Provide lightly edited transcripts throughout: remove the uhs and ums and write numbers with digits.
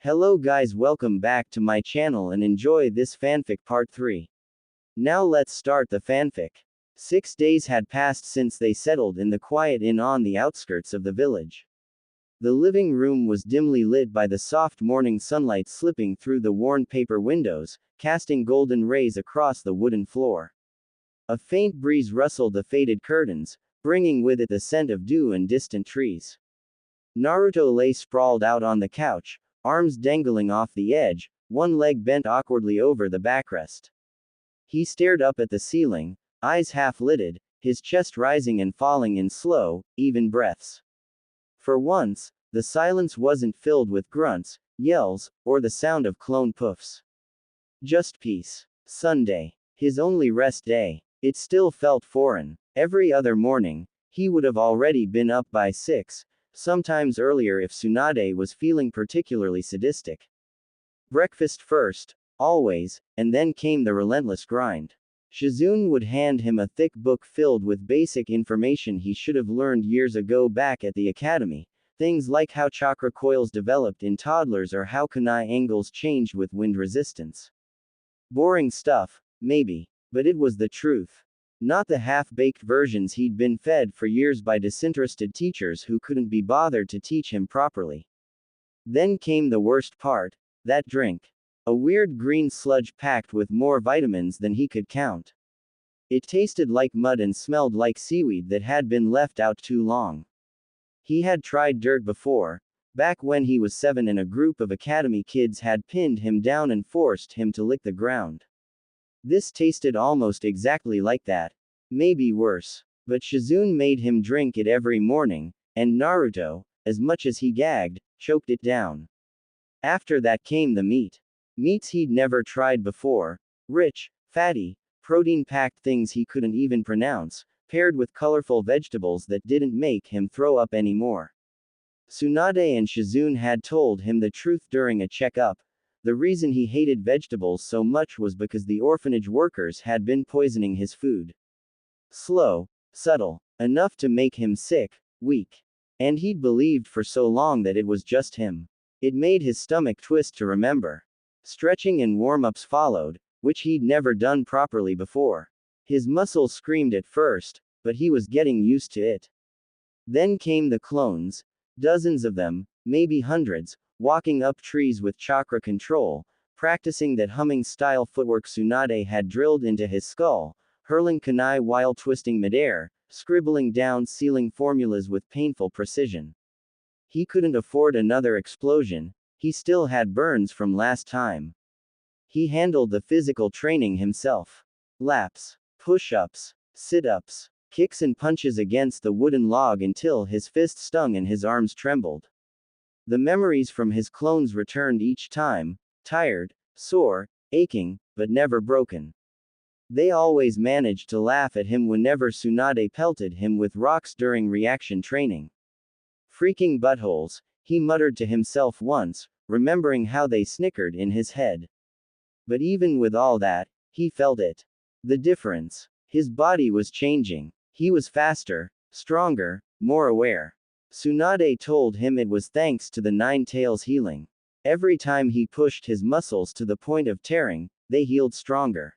Hello guys, welcome back to my channel and enjoy this fanfic part 3. Now let's start the fanfic. 6 days had passed since they settled in the quiet inn on the outskirts of the village. The living room was dimly lit by the soft morning sunlight slipping through the worn paper windows, casting golden rays across the wooden floor. A faint breeze rustled the faded curtains, bringing with it the scent of dew and distant trees. Naruto lay sprawled out on the couch, arms dangling off the edge, one leg bent awkwardly over the backrest. He stared up at the ceiling, eyes half-lidded, his chest rising and falling in slow, even breaths. For once, the silence wasn't filled with grunts, yells, or the sound of clone poofs. Just peace. Sunday. His only rest day. It still felt foreign. Every other morning, he would have already been up by 6, sometimes earlier if Tsunade was feeling particularly sadistic. Breakfast first, always, and then came the relentless grind. Shizune would hand him a thick book filled with basic information he should have learned years ago back at the academy, things like how chakra coils developed in toddlers or how kunai angles changed with wind resistance. Boring stuff, maybe, but it was the truth. Not the half-baked versions he'd been fed for years by disinterested teachers who couldn't be bothered to teach him properly. Then came the worst part, that drink. A weird green sludge packed with more vitamins than he could count. It tasted like mud and smelled like seaweed that had been left out too long. He had tried dirt before, back when he was 7 and a group of academy kids had pinned him down and forced him to lick the ground. This tasted almost exactly like that. Maybe worse. But Shizune made him drink it every morning, and Naruto, as much as he gagged, choked it down. After that came the meat. Meats he'd never tried before. Rich, fatty, protein-packed things he couldn't even pronounce, paired with colorful vegetables that didn't make him throw up anymore. Tsunade and Shizune had told him the truth during a checkup. The reason he hated vegetables so much was because the orphanage workers had been poisoning his food. Slow, subtle, enough to make him sick, weak. And he'd believed for so long that it was just him. It made his stomach twist to remember. Stretching and warm-ups followed, which he'd never done properly before. His muscles screamed at first, but he was getting used to it. Then came the clones, dozens of them, maybe hundreds, walking up trees with chakra control, practicing that humming-style footwork Tsunade had drilled into his skull, hurling kunai while twisting midair, scribbling down ceiling formulas with painful precision. He couldn't afford another explosion, he still had burns from last time. He handled the physical training himself. Laps, push-ups, sit-ups, kicks and punches against the wooden log until his fist stung and his arms trembled. The memories from his clones returned each time, tired, sore, aching, but never broken. They always managed to laugh at him whenever Tsunade pelted him with rocks during reaction training. Freaking buttholes, he muttered to himself once, remembering how they snickered in his head. But even with all that, he felt it. The difference. His body was changing. He was faster, stronger, more aware. Tsunade told him it was thanks to the Nine Tails healing. Every time he pushed his muscles to the point of tearing, they healed stronger.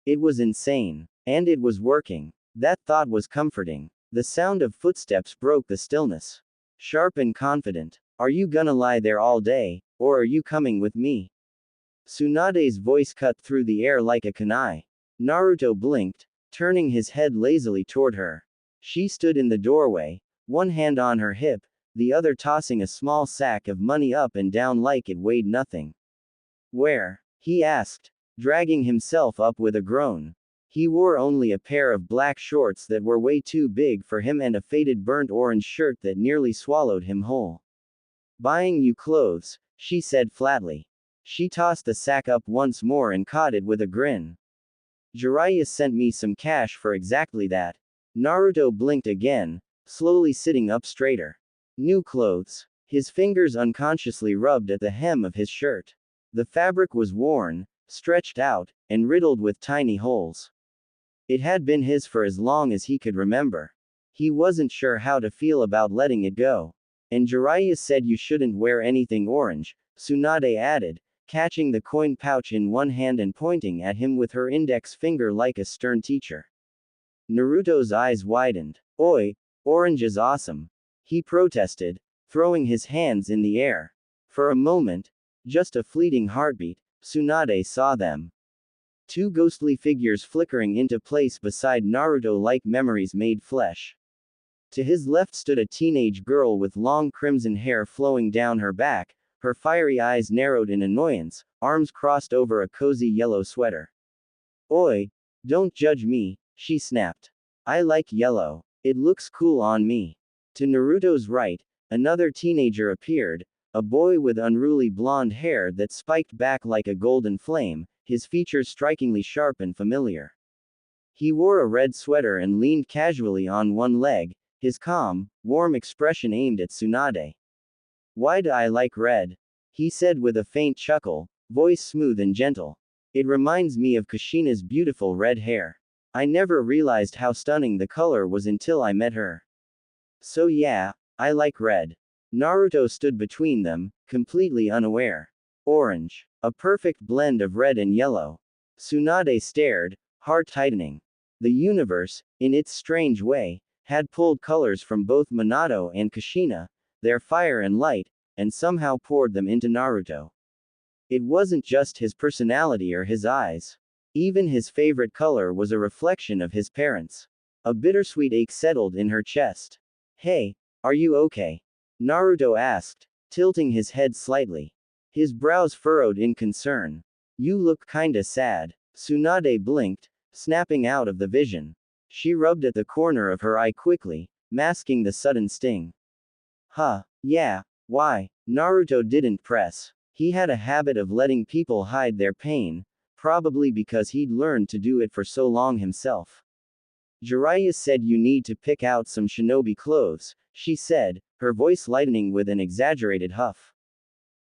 It was insane. And it was working. That thought was comforting. The sound of footsteps broke the stillness. Sharp and confident. Are you gonna lie there all day, or are you coming with me? Tsunade's voice cut through the air like a kunai. Naruto blinked, turning his head lazily toward her. She stood in the doorway, one hand on her hip, the other tossing a small sack of money up and down like it weighed nothing. Where? He asked, dragging himself up with a groan. He wore only a pair of black shorts that were way too big for him and a faded burnt orange shirt that nearly swallowed him whole. Buying you clothes, she said flatly. She tossed the sack up once more and caught it with a grin. Jiraiya sent me some cash for exactly that. Naruto blinked again, slowly sitting up straighter. New clothes. His fingers unconsciously rubbed at the hem of his shirt. The fabric was worn, stretched out, and riddled with tiny holes. It had been his for as long as he could remember. He wasn't sure how to feel about letting it go. And Jiraiya said you shouldn't wear anything orange, Tsunade added, catching the coin pouch in one hand and pointing at him with her index finger like a stern teacher. Naruto's eyes widened. Oi, orange is awesome. He protested, throwing his hands in the air. For a moment, just a fleeting heartbeat, Tsunade saw them. Two ghostly figures flickering into place beside Naruto like memories made flesh. To his left stood a teenage girl with long crimson hair flowing down her back, her fiery eyes narrowed in annoyance, arms crossed over a cozy yellow sweater. Oi, don't judge me, she snapped. I like yellow. It looks cool on me. To Naruto's right, another teenager appeared, a boy with unruly blonde hair that spiked back like a golden flame, his features strikingly sharp and familiar. He wore a red sweater and leaned casually on one leg, his calm, warm expression aimed at Tsunade. Why do I like red? He said with a faint chuckle, voice smooth and gentle. It reminds me of Kushina's beautiful red hair. I never realized how stunning the color was until I met her. So yeah, I like red. Naruto stood between them, completely unaware. Orange. A perfect blend of red and yellow. Tsunade stared, heart tightening. The universe, in its strange way, had pulled colors from both Minato and Kushina, their fire and light, and somehow poured them into Naruto. It wasn't just his personality or his eyes. Even his favorite color was a reflection of his parents. A bittersweet ache settled in her chest. Hey, are you okay? Naruto asked, tilting his head slightly. His brows furrowed in concern. You look kinda sad. Tsunade blinked, snapping out of the vision. She rubbed at the corner of her eye quickly, masking the sudden sting. Huh, yeah, why? Naruto didn't press. He had a habit of letting people hide their pain, probably because he'd learned to do it for so long himself. Jiraiya said you need to pick out some shinobi clothes, she said, her voice lightening with an exaggerated huff.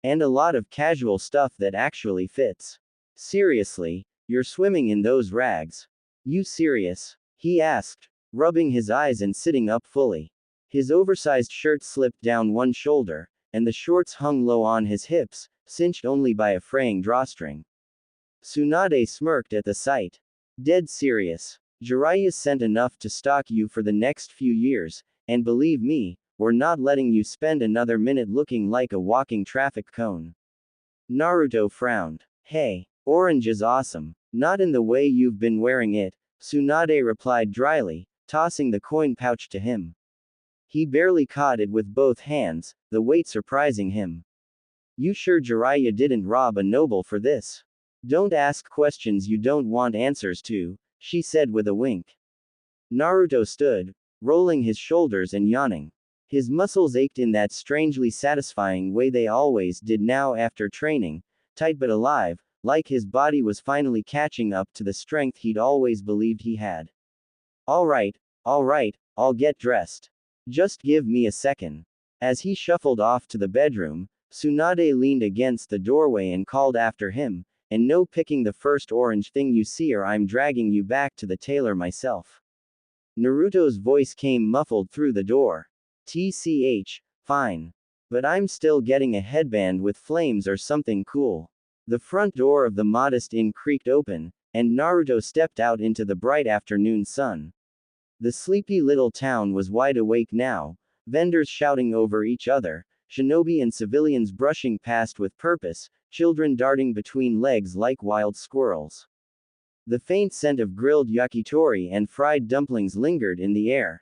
And a lot of casual stuff that actually fits. Seriously, you're swimming in those rags. You serious? He asked, rubbing his eyes and sitting up fully. His oversized shirt slipped down one shoulder, and the shorts hung low on his hips, cinched only by a fraying drawstring. Tsunade smirked at the sight. Dead serious. Jiraiya sent enough to stock you for the next few years, and believe me, we're not letting you spend another minute looking like a walking traffic cone. Naruto frowned. Hey, orange is awesome. Not in the way you've been wearing it, Tsunade replied dryly, tossing the coin pouch to him. He barely caught it with both hands, the weight surprising him. You sure Jiraiya didn't rob a noble for this? Don't ask questions you don't want answers to, she said with a wink. Naruto stood, rolling his shoulders and yawning. His muscles ached in that strangely satisfying way they always did now after training, tight but alive, like his body was finally catching up to the strength he'd always believed he had. Alright, I'll get dressed. Just give me a second. As he shuffled off to the bedroom, Tsunade leaned against the doorway and called after him, and no picking the first orange thing you see or I'm dragging you back to the tailor myself. Naruto's voice came muffled through the door. TCH, fine. But I'm still getting a headband with flames or something cool. The front door of the modest inn creaked open, and Naruto stepped out into the bright afternoon sun. The sleepy little town was wide awake now, vendors shouting over each other, shinobi and civilians brushing past with purpose, children darting between legs like wild squirrels. The faint scent of grilled yakitori and fried dumplings lingered in the air.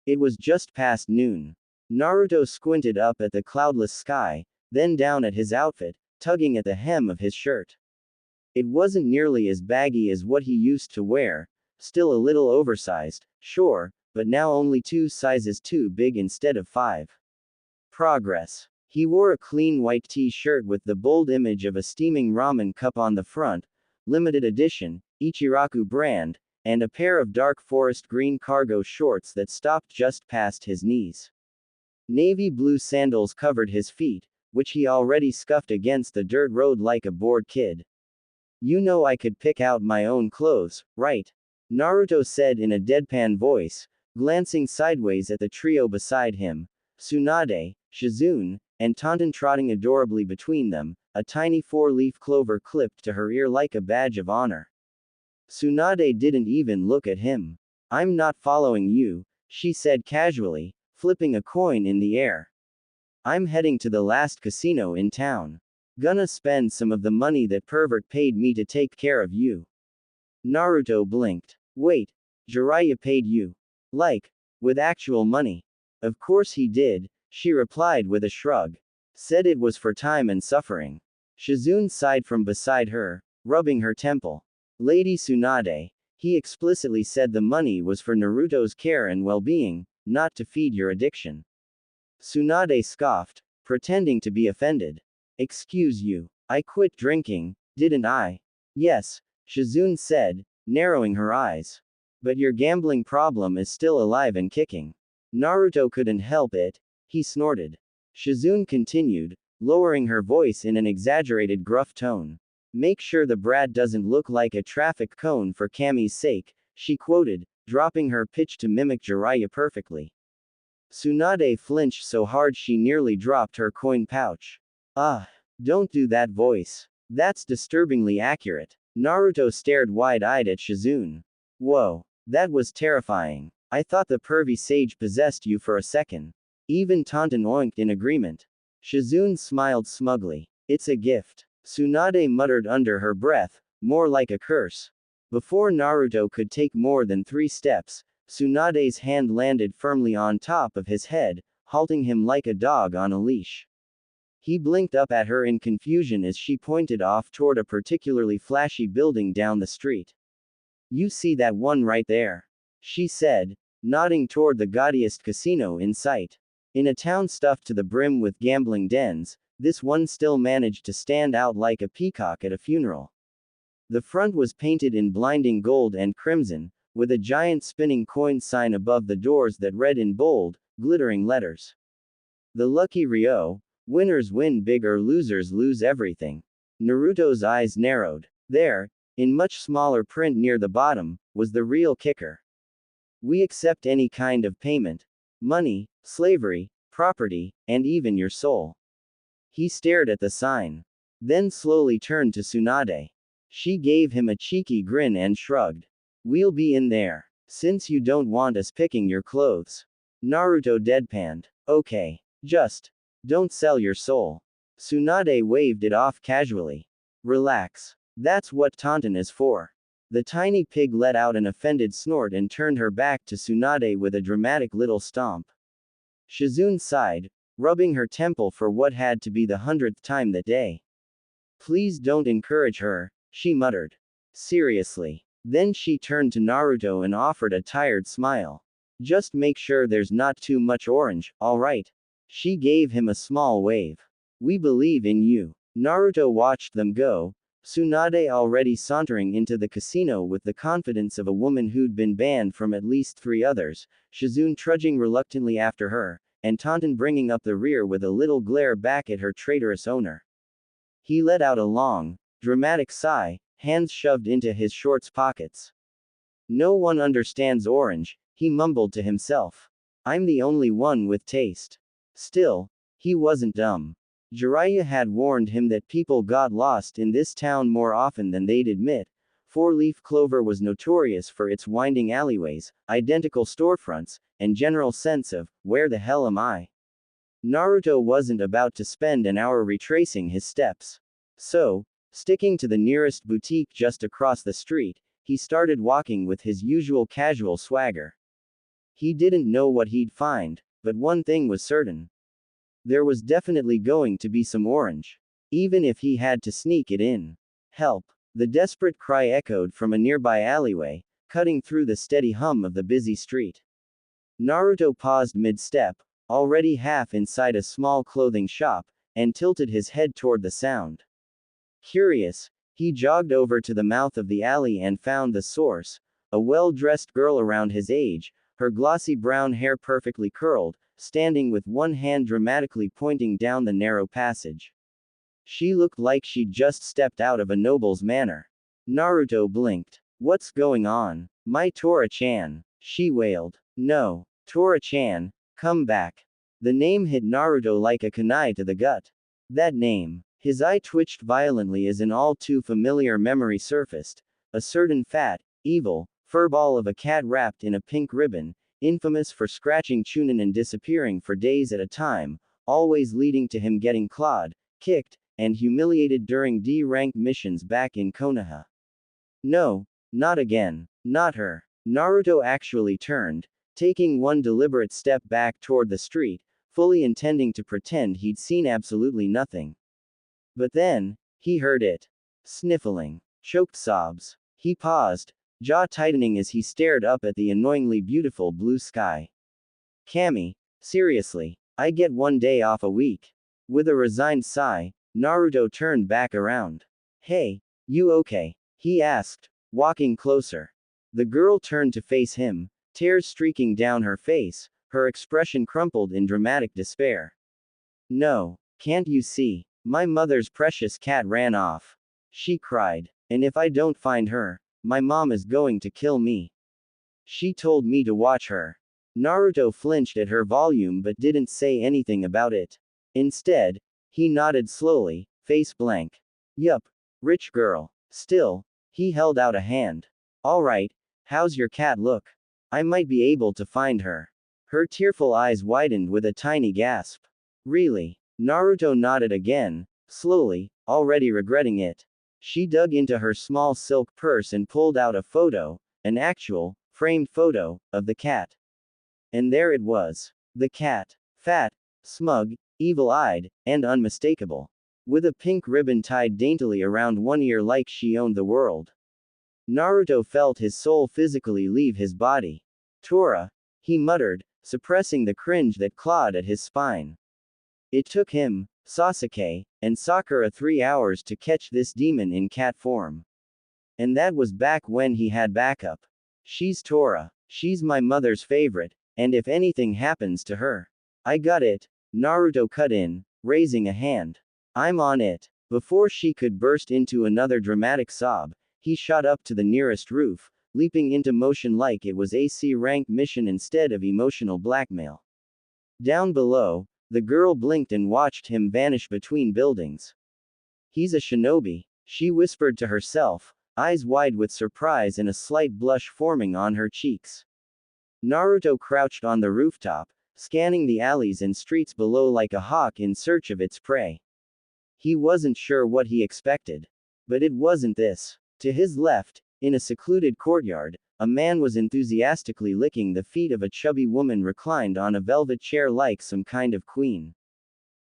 It was just past noon. Naruto squinted up at the cloudless sky, then down at his outfit, tugging at the hem of his shirt. It wasn't nearly as baggy as what he used to wear, still a little oversized, sure, but now only 2 sizes too big instead of 5. Progress. He wore a clean white t-shirt with the bold image of a steaming ramen cup on the front, limited edition, Ichiraku brand, and a pair of dark forest green cargo shorts that stopped just past his knees. Navy blue sandals covered his feet, which he already scuffed against the dirt road like a bored kid. You know I could pick out my own clothes, right? Naruto said in a deadpan voice, glancing sideways at the trio beside him, Tsunade, Shizune, and Tauntaun trotting adorably between them, a tiny four-leaf clover clipped to her ear like a badge of honor. Tsunade didn't even look at him. "I'm not following you," she said casually, flipping a coin in the air. "I'm heading to the last casino in town. Gonna spend some of the money that pervert paid me to take care of you." Naruto blinked. "Wait, Jiraiya paid you? Like, with actual money?" "Of course he did," she replied with a shrug. "Said it was for time and suffering." Shizune sighed from beside her, rubbing her temple. "Lady Tsunade, he explicitly said the money was for Naruto's care and well-being, not to feed your addiction." Tsunade scoffed, pretending to be offended. "Excuse you. I quit drinking, didn't I?" "Yes," Shizune said, narrowing her eyes. "But your gambling problem is still alive and kicking." Naruto couldn't help it. He snorted. Shizune continued, lowering her voice in an exaggerated gruff tone. "Make sure the brat doesn't look like a traffic cone for Kami's sake," she quoted, dropping her pitch to mimic Jiraiya perfectly. Tsunade flinched so hard she nearly dropped her coin pouch. "Ah, don't do that voice. That's disturbingly accurate." Naruto stared wide-eyed at Shizune. "Whoa, that was terrifying. I thought the pervy sage possessed you for a second." Even Tauntaun oinked in agreement. Shizune smiled smugly. "It's a gift." Tsunade muttered under her breath, more like a curse. Before Naruto could take more than 3 steps, Tsunade's hand landed firmly on top of his head, halting him like a dog on a leash. He blinked up at her in confusion as she pointed off toward a particularly flashy building down the street. "You see that one right there?" she said, nodding toward the gaudiest casino in sight. In a town stuffed to the brim with gambling dens, this one still managed to stand out like a peacock at a funeral. The front was painted in blinding gold and crimson, with a giant spinning coin sign above the doors that read in bold, glittering letters. "The Lucky Ryo, winners win big or losers lose everything." Naruto's eyes narrowed. There, in much smaller print near the bottom, was the real kicker. "We accept any kind of payment. Money, slavery, property, and even your soul." He stared at the sign. Then slowly turned to Tsunade. She gave him a cheeky grin and shrugged. "We'll be in there. Since you don't want us picking your clothes." Naruto deadpanned. "Okay. Just don't sell your soul." Tsunade waved it off casually. "Relax. That's what Tauntaun is for." The tiny pig let out an offended snort and turned her back to Tsunade with a dramatic little stomp. Shizune sighed, rubbing her temple for what had to be the 100th time that day. "Please don't encourage her," she muttered. "Seriously." Then she turned to Naruto and offered a tired smile. "Just make sure there's not too much orange, alright?" She gave him a small wave. "We believe in you." Naruto watched them go, Tsunade already sauntering into the casino with the confidence of a woman who'd been banned from at least 3 others, Shizune trudging reluctantly after her, and Tauntaun bringing up the rear with a little glare back at her traitorous owner. He let out a long, dramatic sigh, hands shoved into his shorts pockets. "No one understands orange," he mumbled to himself. "I'm the only one with taste." Still, he wasn't dumb. Jiraiya had warned him that people got lost in this town more often than they'd admit. Four-leaf clover was notorious for its winding alleyways, identical storefronts, and general sense of, where the hell am I? Naruto wasn't about to spend an hour retracing his steps. So, sticking to the nearest boutique just across the street, he started walking with his usual casual swagger. He didn't know what he'd find, but one thing was certain. There was definitely going to be some orange. Even if he had to sneak it in. "Help!" The desperate cry echoed from a nearby alleyway, cutting through the steady hum of the busy street. Naruto paused mid-step, already half inside a small clothing shop, and tilted his head toward the sound. Curious, he jogged over to the mouth of the alley and found the source, a well-dressed girl around his age, her glossy brown hair perfectly curled, standing with one hand dramatically pointing down the narrow passage. She looked like she'd just stepped out of a noble's manor. Naruto blinked. "What's going on? My Tora-chan," she wailed. "No, Tora-chan, come back." The name hit Naruto like a kunai to the gut. That name. His eye twitched violently as an all too familiar memory surfaced. A certain fat, evil, furball of a cat wrapped in a pink ribbon, infamous for scratching Chunin and disappearing for days at a time, always leading to him getting clawed, kicked, and humiliated during D-rank missions back in Konoha. No, not again. Not her. Naruto actually turned, taking one deliberate step back toward the street, fully intending to pretend he'd seen absolutely nothing. But then, he heard it. Sniffling. Choked sobs. He paused, jaw tightening as he stared up at the annoyingly beautiful blue sky. Cammy, seriously, I get 1 day off a week. With a resigned sigh, Naruto turned back around. Hey, you okay? He asked, walking closer. The girl turned to face him, tears streaking down her face, her expression crumpled in dramatic despair. No, can't you see? My mother's precious cat ran off. She cried. And if I don't find her, my mom is going to kill me. She told me to watch her. Naruto flinched at her volume but didn't say anything about it. Instead, he nodded slowly, face blank. Yup, rich girl. Still, he held out a hand. Alright, how's your cat look? I might be able to find her. Her tearful eyes widened with a tiny gasp. Really? Naruto nodded again, slowly, already regretting it. She dug into her small silk purse and pulled out a photo, an actual, framed photo, of the cat. And there it was. The cat. Fat, smug, evil-eyed, and unmistakable. With a pink ribbon tied daintily around one ear like she owned the world. Naruto felt his soul physically leave his body. Tora, he muttered, suppressing the cringe that clawed at his spine. It took him, Sasuke, and Sakura 3 hours to catch this demon in cat form. And that was back when he had backup. She's Tora. She's my mother's favorite, and if anything happens to her. I got it. Naruto cut in, raising a hand. I'm on it. Before she could burst into another dramatic sob, he shot up to the nearest roof, leaping into motion like it was a C-rank mission instead of emotional blackmail. Down below, the girl blinked and watched him vanish between buildings. He's a shinobi, she whispered to herself, eyes wide with surprise and a slight blush forming on her cheeks. Naruto crouched on the rooftop, scanning the alleys and streets below like a hawk in search of its prey. He wasn't sure what he expected. But it wasn't this. To his left, in a secluded courtyard, a man was enthusiastically licking the feet of a chubby woman reclined on a velvet chair like some kind of queen.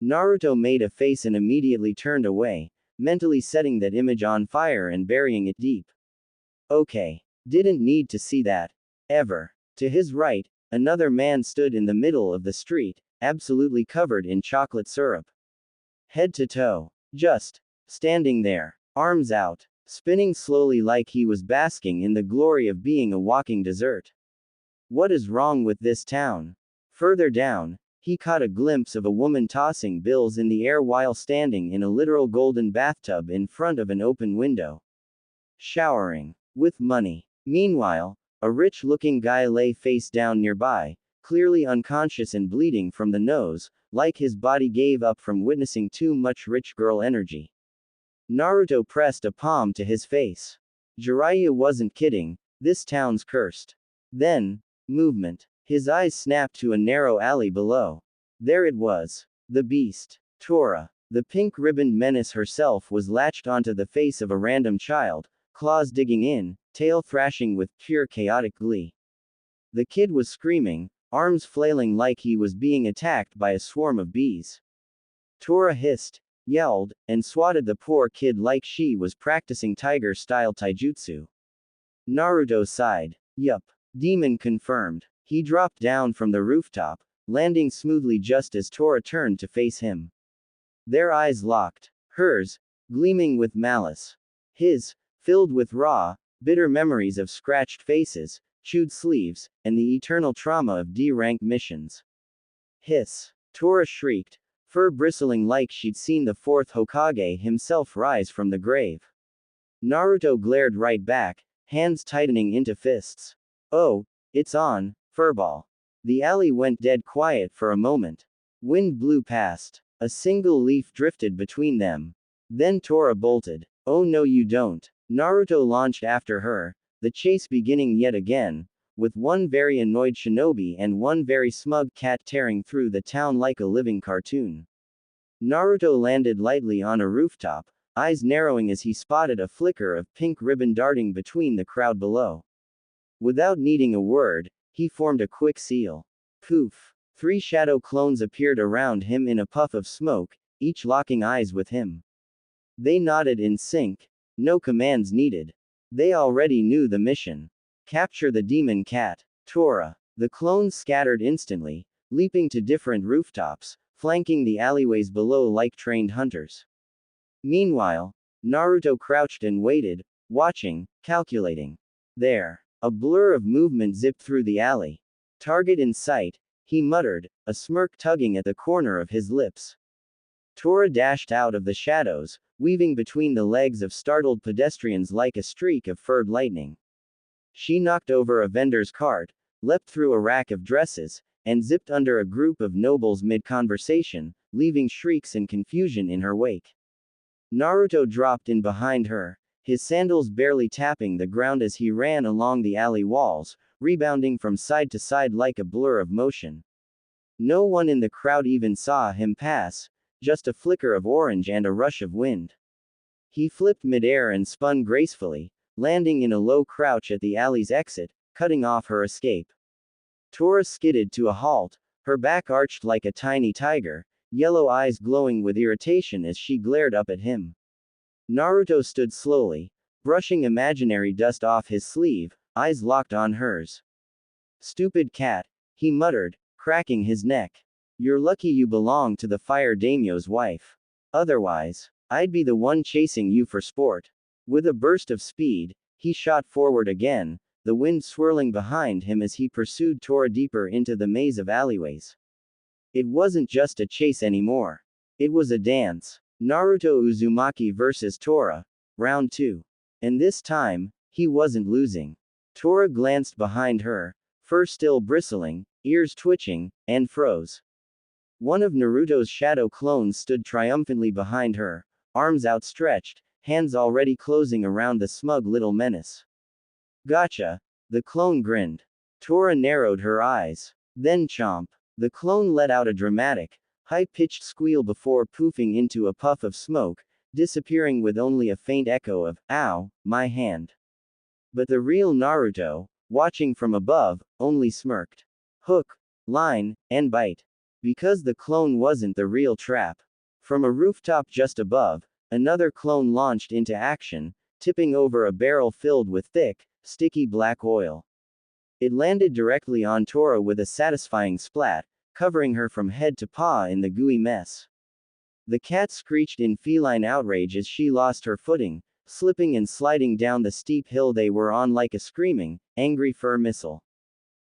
Naruto made a face and immediately turned away, mentally setting that image on fire and burying it deep. Okay. Didn't need to see that. Ever. To his right, another man stood in the middle of the street, absolutely covered in chocolate syrup. Head to toe. Just standing there, arms out, spinning slowly like he was basking in the glory of being a walking dessert. What is wrong with this town? Further down, he caught a glimpse of a woman tossing bills in the air while standing in a literal golden bathtub in front of an open window. Showering with money. Meanwhile, a rich-looking guy lay face down nearby, clearly unconscious and bleeding from the nose, like his body gave up from witnessing too much rich girl energy. Naruto pressed a palm to his face. Jiraiya wasn't kidding, this town's cursed. Then, movement. His eyes snapped to a narrow alley below. There it was. The beast. Tora. The pink-ribboned menace herself was latched onto the face of a random child, claws digging in, tail thrashing with pure chaotic glee. The kid was screaming, arms flailing like he was being attacked by a swarm of bees. Tora hissed, yelled, and swatted the poor kid like she was practicing tiger-style taijutsu. Naruto sighed. Yup. Demon confirmed. He dropped down from the rooftop, landing smoothly just as Tora turned to face him. Their eyes locked. Hers, gleaming with malice. His, filled with raw, bitter memories of scratched faces, chewed sleeves, and the eternal trauma of D-rank missions. Hiss. Tora shrieked, fur bristling like she'd seen the fourth Hokage himself rise from the grave. Naruto glared right back, hands tightening into fists. Oh, it's on, furball. The alley went dead quiet for a moment. Wind blew past. A single leaf drifted between them. Then Tora bolted. Oh no you don't. Naruto launched after her, the chase beginning yet again, with one very annoyed shinobi and one very smug cat tearing through the town like a living cartoon. Naruto landed lightly on a rooftop, eyes narrowing as he spotted a flicker of pink ribbon darting between the crowd below. Without needing a word, he formed a quick seal. Poof! 3 shadow clones appeared around him in a puff of smoke, each locking eyes with him. They nodded in sync. No commands needed. They already knew the mission. Capture the demon cat. Tora. The clones scattered instantly, leaping to different rooftops, flanking the alleyways below like trained hunters. Meanwhile, Naruto crouched and waited, watching, calculating. There. A blur of movement zipped through the alley. Target in sight, he muttered, a smirk tugging at the corner of his lips. Tora dashed out of the shadows, weaving between the legs of startled pedestrians like a streak of furred lightning. She knocked over a vendor's cart, leapt through a rack of dresses, and zipped under a group of nobles mid-conversation, leaving shrieks and confusion in her wake. Naruto dropped in behind her, his sandals barely tapping the ground as he ran along the alley walls, rebounding from side to side like a blur of motion. No one in the crowd even saw him pass, just a flicker of orange and a rush of wind. He flipped midair and spun gracefully, landing in a low crouch at the alley's exit, cutting off her escape. Tora skidded to a halt, her back arched like a tiny tiger, yellow eyes glowing with irritation as she glared up at him. Naruto stood slowly, brushing imaginary dust off his sleeve, eyes locked on hers. Stupid cat, he muttered, cracking his neck. You're lucky you belong to the fire daimyo's wife. Otherwise, I'd be the one chasing you for sport. With a burst of speed, he shot forward again, the wind swirling behind him as he pursued Tora deeper into the maze of alleyways. It wasn't just a chase anymore. It was a dance. Naruto Uzumaki versus Tora. Round 2. And this time, he wasn't losing. Tora glanced behind her, fur still bristling, ears twitching, and froze. One of Naruto's shadow clones stood triumphantly behind her, arms outstretched, hands already closing around the smug little menace. Gotcha. The clone grinned. Tora narrowed her eyes. Then chomp. The clone let out a dramatic, high-pitched squeal before poofing into a puff of smoke, disappearing with only a faint echo of, "Ow, my hand." But the real Naruto, watching from above, only smirked. Hook, line, and bite. Because the clone wasn't the real trap. From a rooftop just above, another clone launched into action, tipping over a barrel filled with thick, sticky black oil. It landed directly on Tora with a satisfying splat, covering her from head to paw in the gooey mess. The cat screeched in feline outrage as she lost her footing, slipping and sliding down the steep hill they were on like a screaming, angry fur missile.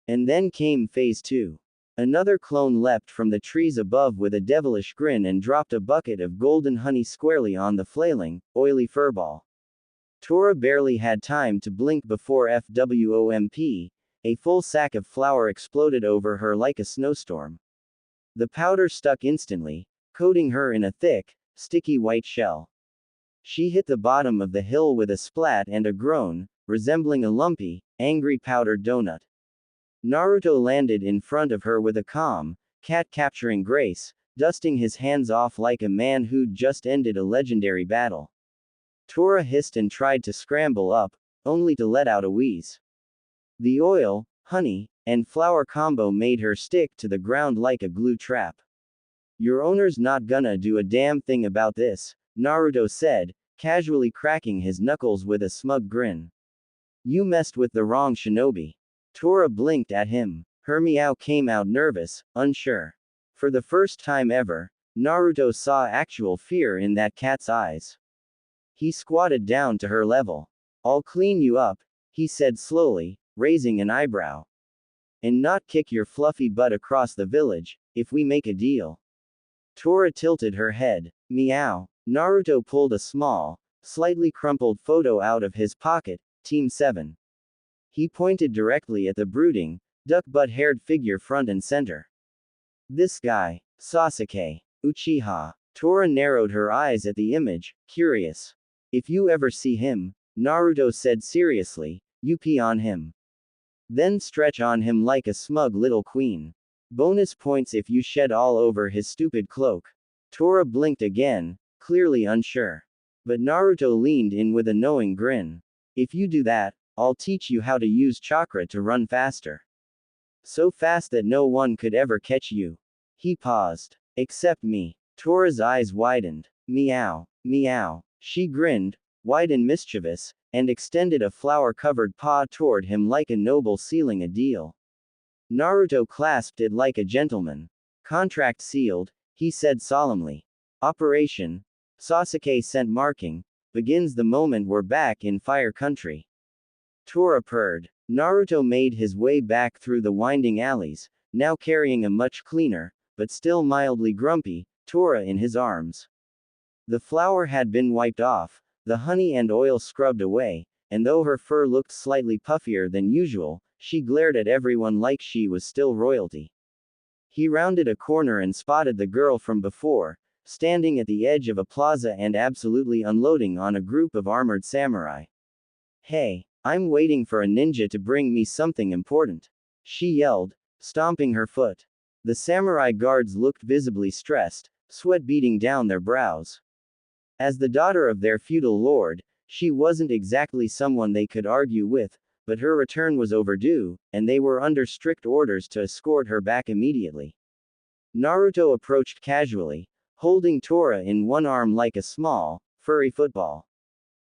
And then came phase 2. Another clone leapt from the trees above with a devilish grin and dropped a bucket of golden honey squarely on the flailing, oily furball. Tora barely had time to blink before FWOMP, a full sack of flour exploded over her like a snowstorm. The powder stuck instantly, coating her in a thick, sticky white shell. She hit the bottom of the hill with a splat and a groan, resembling a lumpy, angry powdered donut. Naruto landed in front of her with a calm, cat-capturing grace, dusting his hands off like a man who'd just ended a legendary battle. Tora hissed and tried to scramble up, only to let out a wheeze. The oil, honey, and flour combo made her stick to the ground like a glue trap. Your owner's not gonna do a damn thing about this, Naruto said, casually cracking his knuckles with a smug grin. You messed with the wrong shinobi. Tora blinked at him. Her meow came out nervous, unsure. For the first time ever, Naruto saw actual fear in that cat's eyes. He squatted down to her level. I'll clean you up, he said slowly, raising an eyebrow. And not kick your fluffy butt across the village, if we make a deal. Tora tilted her head. Meow. Naruto pulled a small, slightly crumpled photo out of his pocket, Team 7. He pointed directly at the brooding, duck-butt-haired figure front and center. This guy. Sasuke. Uchiha. Tora narrowed her eyes at the image, curious. If you ever see him, Naruto said seriously, you pee on him. Then stretch on him like a smug little queen. Bonus points if you shed all over his stupid cloak. Tora blinked again, clearly unsure. But Naruto leaned in with a knowing grin. If you do that, I'll teach you how to use chakra to run faster. So fast that no one could ever catch you. He paused. Except me. Tora's eyes widened. Meow, meow. She grinned, wide and mischievous, and extended a flower-covered paw toward him like a noble sealing a deal. Naruto clasped it like a gentleman. Contract sealed, he said solemnly. Operation Sasuke sent marking begins the moment we're back in Fire Country. Tora purred. Naruto made his way back through the winding alleys, now carrying a much cleaner, but still mildly grumpy, Tora in his arms. The flour had been wiped off, the honey and oil scrubbed away, and though her fur looked slightly puffier than usual, she glared at everyone like she was still royalty. He rounded a corner and spotted the girl from before, standing at the edge of a plaza and absolutely unloading on a group of armored samurai. Hey, I'm waiting for a ninja to bring me something important, she yelled, stomping her foot. The samurai guards looked visibly stressed, sweat beading down their brows. As the daughter of their feudal lord, she wasn't exactly someone they could argue with, but her return was overdue, and they were under strict orders to escort her back immediately. Naruto approached casually, holding Tora in one arm like a small, furry football.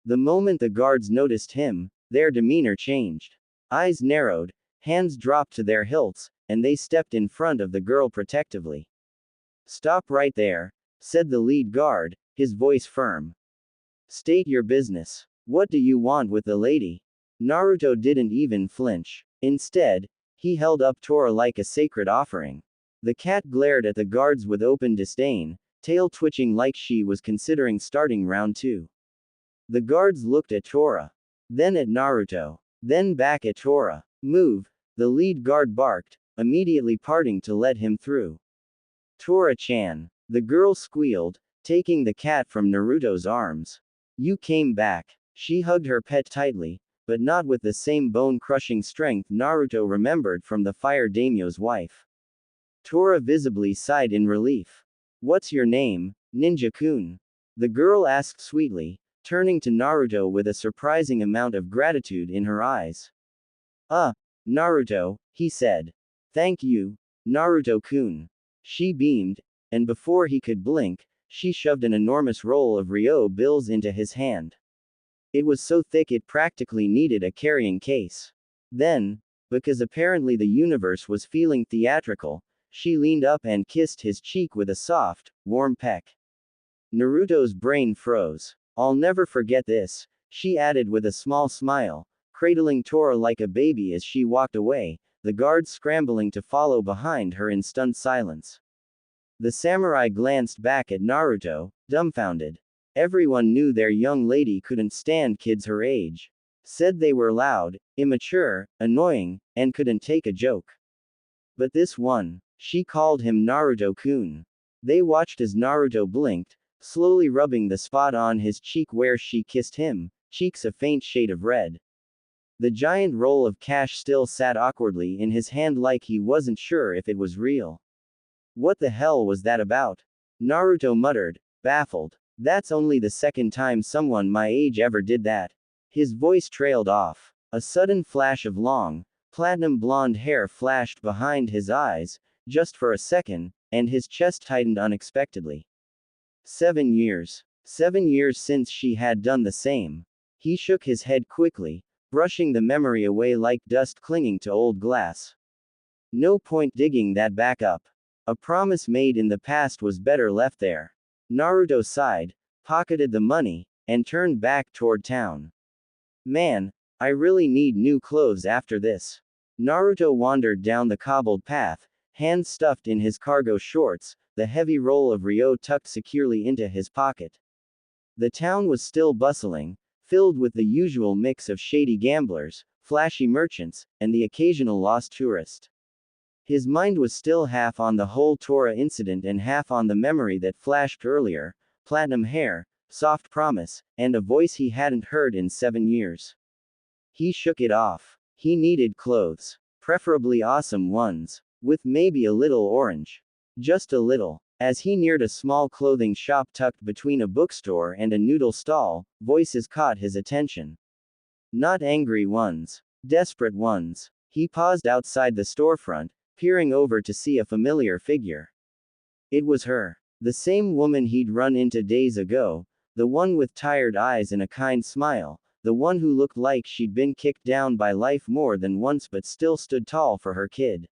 The moment the guards noticed him, their demeanor changed. Eyes narrowed, hands dropped to their hilts, and they stepped in front of the girl protectively. Stop right there, said the lead guard, his voice firm. State your business. What do you want with the lady? Naruto didn't even flinch. Instead, he held up Tora like a sacred offering. The cat glared at the guards with open disdain, tail twitching like she was considering starting round 2. The guards looked at Tora. Then at Naruto. Then back at Tora. Move, the lead guard barked, immediately parting to let him through. Tora-chan. The girl squealed, taking the cat from Naruto's arms. You came back. She hugged her pet tightly, but not with the same bone-crushing strength Naruto remembered from the fire daimyo's wife. Tora visibly sighed in relief. What's your name, Ninja-kun? The girl asked sweetly, turning to Naruto with a surprising amount of gratitude in her eyes. Naruto, he said. Thank you, Naruto-kun. She beamed, and before he could blink, she shoved an enormous roll of Ryo bills into his hand. It was so thick it practically needed a carrying case. Then, because apparently the universe was feeling theatrical, she leaned up and kissed his cheek with a soft, warm peck. Naruto's brain froze. I'll never forget this, she added with a small smile, cradling Tora like a baby as she walked away, the guards scrambling to follow behind her in stunned silence. The samurai glanced back at Naruto, dumbfounded. Everyone knew their young lady couldn't stand kids her age. Said they were loud, immature, annoying, and couldn't take a joke. But this one, she called him Naruto-kun. They watched as Naruto blinked, slowly rubbing the spot on his cheek where she kissed him, cheeks a faint shade of red. The giant roll of cash still sat awkwardly in his hand like he wasn't sure if it was real. What the hell was that about? Naruto muttered, baffled. That's only the second time someone my age ever did that. His voice trailed off. A sudden flash of long, platinum blonde hair flashed behind his eyes, just for a second, and his chest tightened unexpectedly. 7 years. 7 years since she had done the same. He shook his head quickly, brushing the memory away like dust clinging to old glass. No point digging that back up. A promise made in the past was better left there. Naruto sighed, pocketed the money, and turned back toward town. Man, I really need new clothes after this. Naruto wandered down the cobbled path, hands stuffed in his cargo shorts, the heavy roll of Ryo tucked securely into his pocket. The town was still bustling, filled with the usual mix of shady gamblers, flashy merchants, and the occasional lost tourist. His mind was still half on the whole Torah incident and half on the memory that flashed earlier: platinum hair, soft promise, and a voice he hadn't heard in 7 years. He shook it off. He needed clothes. Preferably awesome ones. With maybe a little orange. Just a little. As he neared a small clothing shop tucked between a bookstore and a noodle stall, voices caught his attention. Not angry ones. Desperate ones. He paused outside the storefront, peering over to see a familiar figure. It was her. The same woman he'd run into days ago, the one with tired eyes and a kind smile, the one who looked like she'd been kicked down by life more than once but still stood tall for her kid.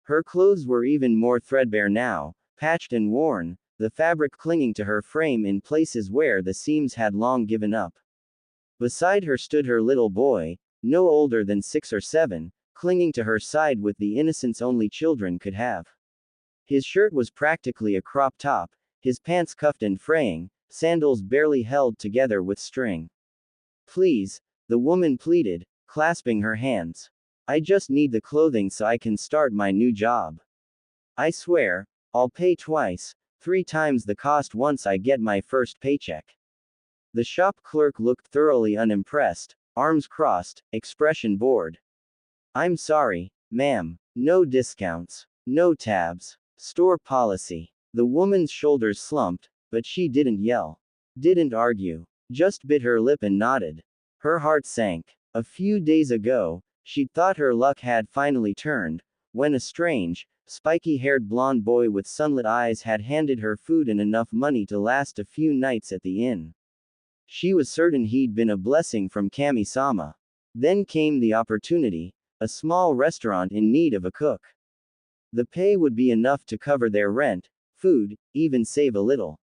Her clothes were even more threadbare now, patched and worn, the fabric clinging to her frame in places where the seams had long given up. Beside her stood her little boy, no older than 6 or 7, clinging to her side with the innocence only children could have. His shirt was practically a crop top, his pants cuffed and fraying, sandals barely held together with string. Please, the woman pleaded, clasping her hands. I just need the clothing so I can start my new job. I swear, I'll pay twice, 3 times the cost once I get my first paycheck. The shop clerk looked thoroughly unimpressed, arms crossed, expression bored. I'm sorry, ma'am, no discounts, no tabs. Store policy. The woman's shoulders slumped, but she didn't yell. Didn't argue. Just bit her lip and nodded. Her heart sank. A few days ago, she'd thought her luck had finally turned, when a strange, spiky-haired blonde boy with sunlit eyes had handed her food and enough money to last a few nights at the inn. She was certain he'd been a blessing from Kami-sama. Then came the opportunity: a small restaurant in need of a cook. The pay would be enough to cover their rent, food, even save a little.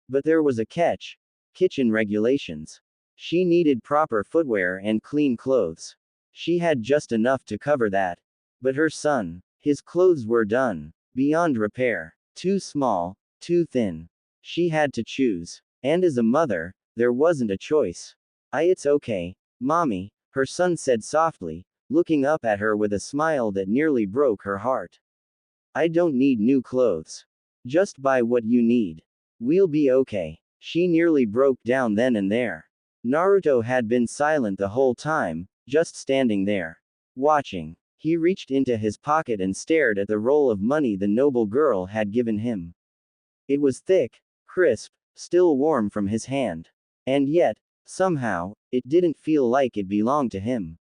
But there was a catch: kitchen regulations. She needed proper footwear and clean clothes. She had just enough to cover that. But her son, his clothes were done, beyond repair. Too small, too thin. She had to choose. And as a mother, there wasn't a choice. It's okay, Mommy, her son said softly, looking up at her with a smile that nearly broke her heart. I don't need new clothes. Just buy what you need. We'll be okay. She nearly broke down then and there. Naruto had been silent the whole time, just standing there. Watching. He reached into his pocket and stared at the roll of money the noble girl had given him. It was thick, crisp, still warm from his hand. And yet, somehow, it didn't feel like it belonged to him.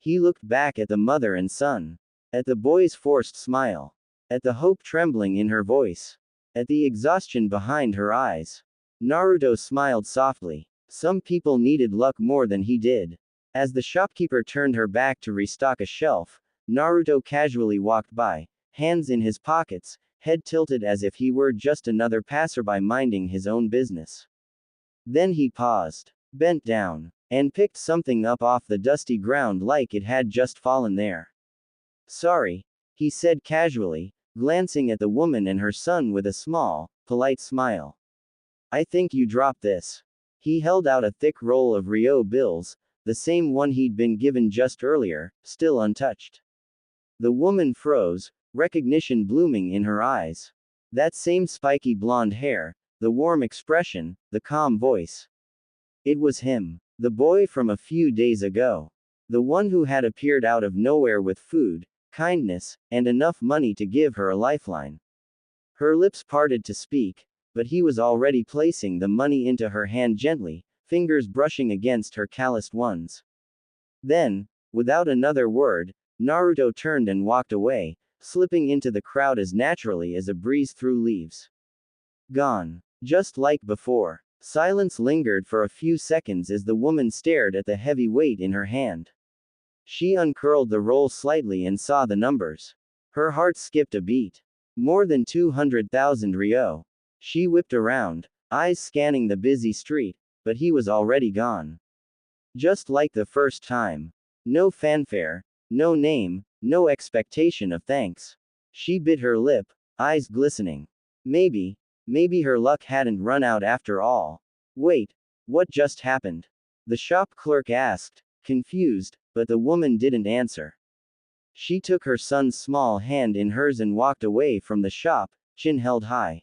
He looked back at the mother and son. At the boy's forced smile. At the hope trembling in her voice. At the exhaustion behind her eyes. Naruto smiled softly. Some people needed luck more than he did. As the shopkeeper turned her back to restock a shelf, Naruto casually walked by, hands in his pockets, head tilted as if he were just another passerby minding his own business. Then he paused, bent down, and picked something up off the dusty ground like it had just fallen there. Sorry, he said casually, glancing at the woman and her son with a small, polite smile. I think you dropped this. He held out a thick roll of Ryo bills, the same one he'd been given just earlier, still untouched. The woman froze, recognition blooming in her eyes. That same spiky blonde hair, the warm expression, the calm voice. It was him, the boy from a few days ago. The one who had appeared out of nowhere with food, kindness, and enough money to give her a lifeline. Her lips parted to speak, but he was already placing the money into her hand gently, fingers brushing against her calloused ones. Then, without another word, Naruto turned and walked away, slipping into the crowd as naturally as a breeze through leaves. Gone. Just like before. Silence lingered for a few seconds as the woman stared at the heavy weight in her hand. She uncurled the roll slightly and saw the numbers. Her heart skipped a beat. More than 200,000 Ryo. She whipped around, eyes scanning the busy street, but he was already gone. Just like the first time. No fanfare, no name, no expectation of thanks. She bit her lip, eyes glistening. Maybe her luck hadn't run out after all. Wait, what just happened? The shop clerk asked, confused, but the woman didn't answer. She took her son's small hand in hers and walked away from the shop, chin held high.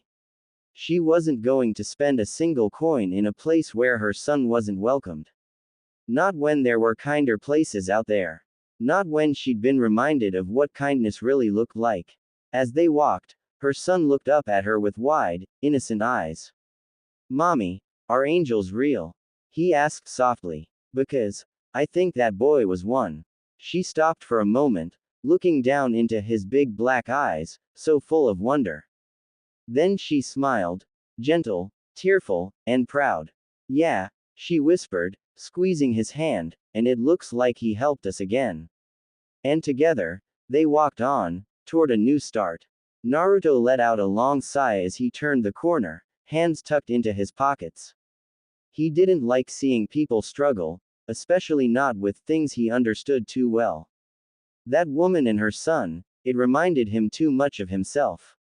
She wasn't going to spend a single coin in a place where her son wasn't welcomed. Not when there were kinder places out there. Not when she'd been reminded of what kindness really looked like. As they walked, her son looked up at her with wide, innocent eyes. "Mommy, are angels real?" he asked softly. "Because I think that boy was one." She stopped for a moment, looking down into his big black eyes, so full of wonder. Then she smiled, gentle, tearful, and proud. "Yeah," she whispered, squeezing his hand, "and it looks like he helped us again." And together, they walked on, toward a new start. Naruto let out a long sigh as he turned the corner, hands tucked into his pockets. He didn't like seeing people struggle, especially not with things he understood too well. That woman and her son, it reminded him too much of himself.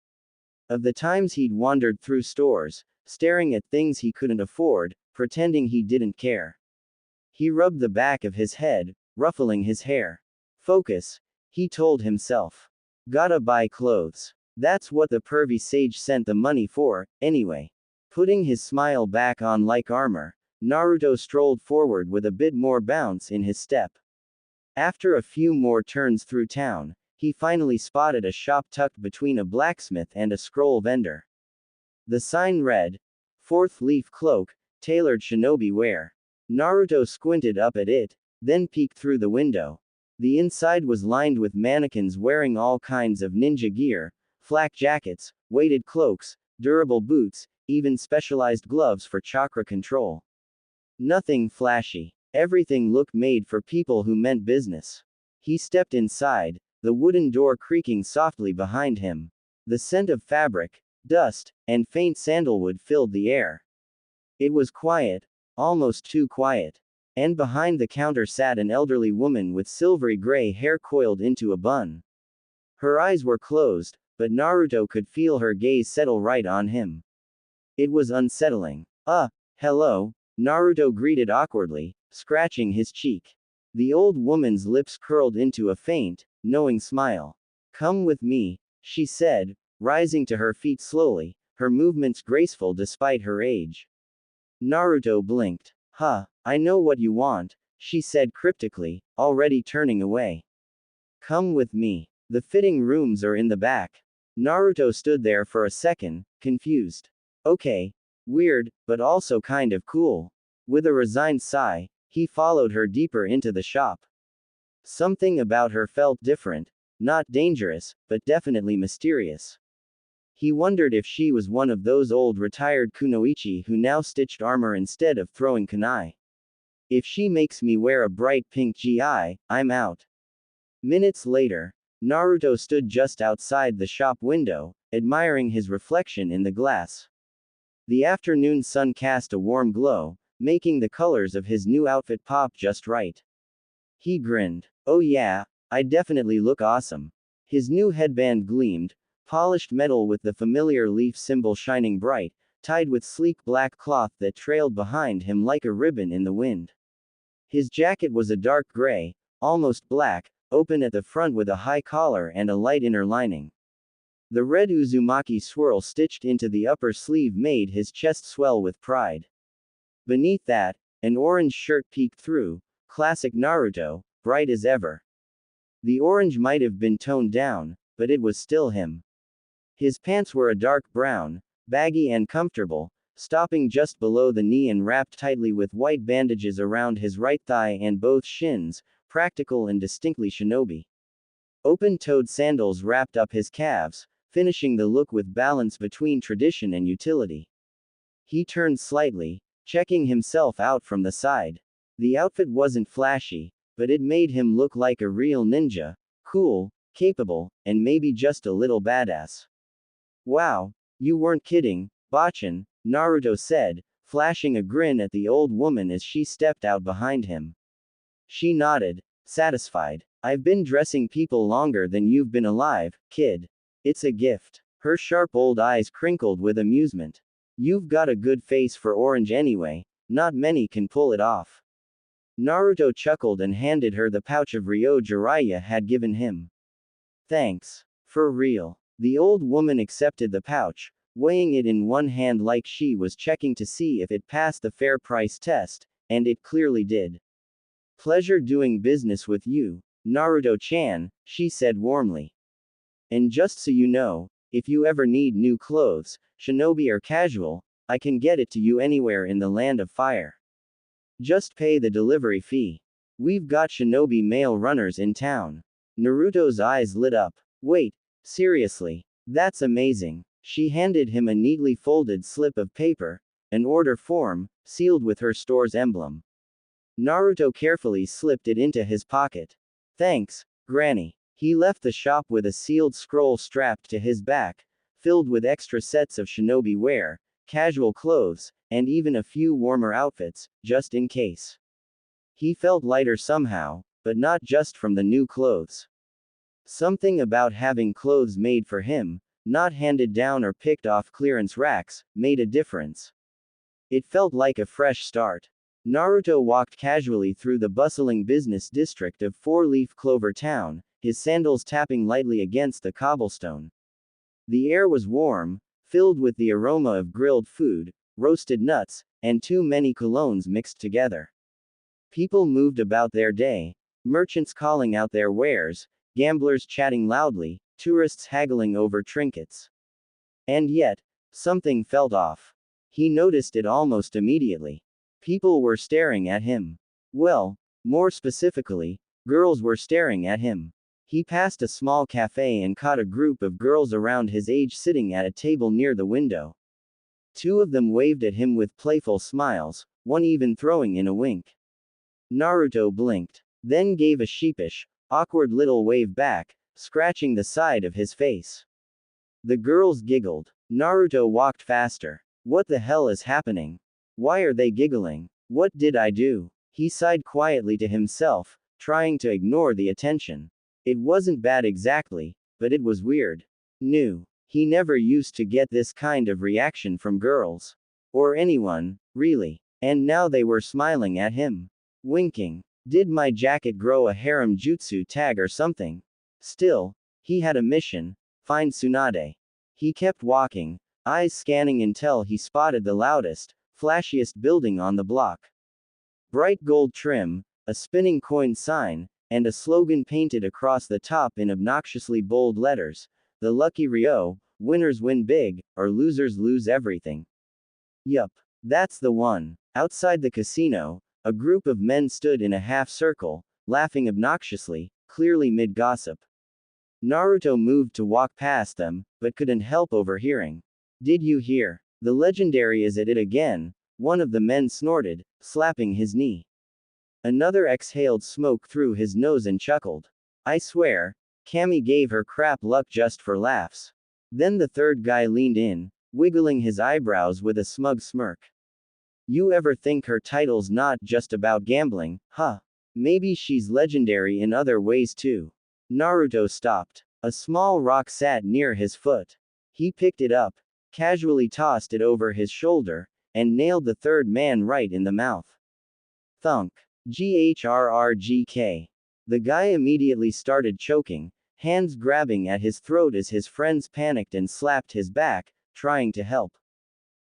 Of the times he'd wandered through stores, staring at things he couldn't afford, pretending he didn't care. He rubbed the back of his head, ruffling his hair. "Focus," he told himself. "Gotta buy clothes. That's what the pervy sage sent the money for, anyway." Putting his smile back on like armor, Naruto strolled forward with a bit more bounce in his step. After a few more turns through town, he finally spotted a shop tucked between a blacksmith and a scroll vendor. The sign read, "Fourth Leaf Cloak, Tailored Shinobi Wear." Naruto squinted up at it, then peeked through the window. The inside was lined with mannequins wearing all kinds of ninja gear, flak jackets, weighted cloaks, durable boots, even specialized gloves for chakra control. Nothing flashy. Everything looked made for people who meant business. He stepped inside, the wooden door creaking softly behind him. The scent of fabric, dust, and faint sandalwood filled the air. It was quiet, almost too quiet. And behind the counter sat an elderly woman with silvery gray hair coiled into a bun. Her eyes were closed, but Naruto could feel her gaze settle right on him. It was unsettling. Hello," Naruto greeted awkwardly, scratching his cheek. The old woman's lips curled into a faint, knowing smile. "Come with me," she said, rising to her feet slowly, her movements graceful despite her age. Naruto blinked. I know what you want," she said cryptically, already turning away. "Come with me. The fitting rooms are in the back." Naruto stood there for a second, confused. Okay. Weird, but also kind of cool. With a resigned sigh, he followed her deeper into the shop. Something about her felt different, not dangerous, but definitely mysterious. He wondered if she was one of those old retired kunoichi who now stitched armor instead of throwing kunai. "If she makes me wear a bright pink gi, I'm out." Minutes later, Naruto stood just outside the shop window, admiring his reflection in the glass. The afternoon sun cast a warm glow, making the colors of his new outfit pop just right. He grinned. "Oh yeah, I definitely look awesome." His new headband gleamed, polished metal with the familiar leaf symbol shining bright, tied with sleek black cloth that trailed behind him like a ribbon in the wind. His jacket was a dark gray, almost black, open at the front with a high collar and a light inner lining. The red Uzumaki swirl stitched into the upper sleeve made his chest swell with pride. Beneath that, an orange shirt peeked through, classic Naruto, bright as ever. The orange might have been toned down, but it was still him. His pants were a dark brown, baggy and comfortable, stopping just below the knee and wrapped tightly with white bandages around his right thigh and both shins, practical and distinctly shinobi. Open-toed sandals wrapped up his calves, finishing the look with balance between tradition and utility. He turned slightly, checking himself out from the side. The outfit wasn't flashy, but it made him look like a real ninja, cool, capable, and maybe just a little badass. "Wow, you weren't kidding, Bachan," Naruto said, flashing a grin at the old woman as she stepped out behind him. She nodded, satisfied. "I've been dressing people longer than you've been alive, kid. It's a gift." Her sharp old eyes crinkled with amusement. "You've got a good face for orange anyway, not many can pull it off." Naruto chuckled and handed her the pouch of Ryo Jiraiya had given him. Thanks. For real. The old woman accepted the pouch, weighing it in one hand like she was checking to see if it passed the fair price test, and it clearly did. Pleasure doing business with you, Naruto-chan, she said warmly. And just so you know, if you ever need new clothes, shinobi or casual, I can get it to you anywhere in the land of fire. Just pay the delivery fee. We've got shinobi male runners in town. Naruto's eyes lit up. Wait, seriously? That's amazing. She handed him a neatly folded slip of paper, an order form, sealed with her store's emblem. Naruto carefully slipped it into his pocket. Thanks, Granny. He left the shop with a sealed scroll strapped to his back, filled with extra sets of shinobi wear, casual clothes, and even a few warmer outfits, just in case. He felt lighter somehow, but not just from the new clothes. Something about having clothes made for him, not handed down or picked off clearance racks, made a difference. It felt like a fresh start. Naruto walked casually through the bustling business district of Four-Leaf Clover Town, his sandals tapping lightly against the cobblestone. The air was warm, filled with the aroma of grilled food, roasted nuts, and too many colognes mixed together. People moved about their day, merchants calling out their wares, gamblers chatting loudly, tourists haggling over trinkets. And yet, something felt off. He noticed it almost immediately. People were staring at him. Well, more specifically, girls were staring at him. He passed a small cafe and caught a group of girls around his age sitting at a table near the window. Two of them waved at him with playful smiles, one even throwing in a wink. Naruto blinked, then gave a sheepish, awkward little wave back, scratching the side of his face. The girls giggled. Naruto walked faster. What the hell is happening? Why are they giggling? What did I do? He sighed quietly to himself, trying to ignore the attention. It wasn't bad exactly, but it was weird. New. He never used to get this kind of reaction from girls. Or anyone, really. And now they were smiling at him. Winking. Did my jacket grow a harem jutsu tag or something? Still, he had a mission. Find Tsunade. He kept walking, eyes scanning until he spotted the loudest, flashiest building on the block. Bright gold trim, a spinning coin sign, and a slogan painted across the top in obnoxiously bold letters: "The Lucky Ryo, winners win big, or losers lose everything." Yup. That's the one. Outside the casino, a group of men stood in a half circle, laughing obnoxiously, clearly mid-gossip. Naruto moved to walk past them, but couldn't help overhearing. Did you hear? The legendary is at it again, one of the men snorted, slapping his knee. Another exhaled smoke through his nose and chuckled. I swear, Cammy gave her crap luck just for laughs. Then the third guy leaned in, wiggling his eyebrows with a smug smirk. You ever think her title's not just about gambling, huh? Maybe she's legendary in other ways too. Naruto stopped. A small rock sat near his foot. He picked it up, casually tossed it over his shoulder, and nailed the third man right in the mouth. Thunk. GHRRGK. The guy immediately started choking, hands grabbing at his throat as his friends panicked and slapped his back, trying to help.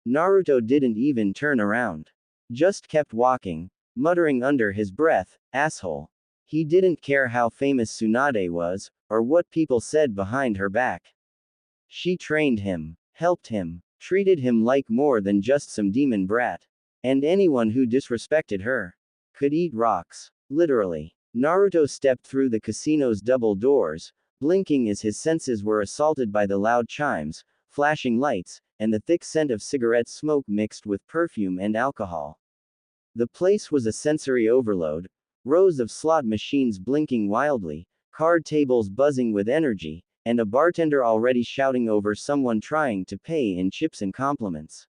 Naruto didn't even turn around. Just kept walking, muttering under his breath, asshole. He didn't care how famous Tsunade was, or what people said behind her back. She trained him, helped him, treated him like more than just some demon brat. And anyone who disrespected her could eat rocks. Literally. Naruto stepped through the casino's double doors, blinking as his senses were assaulted by the loud chimes, flashing lights, and the thick scent of cigarette smoke mixed with perfume and alcohol. The place was a sensory overload, rows of slot machines blinking wildly, card tables buzzing with energy, and a bartender already shouting over someone trying to pay in chips and compliments.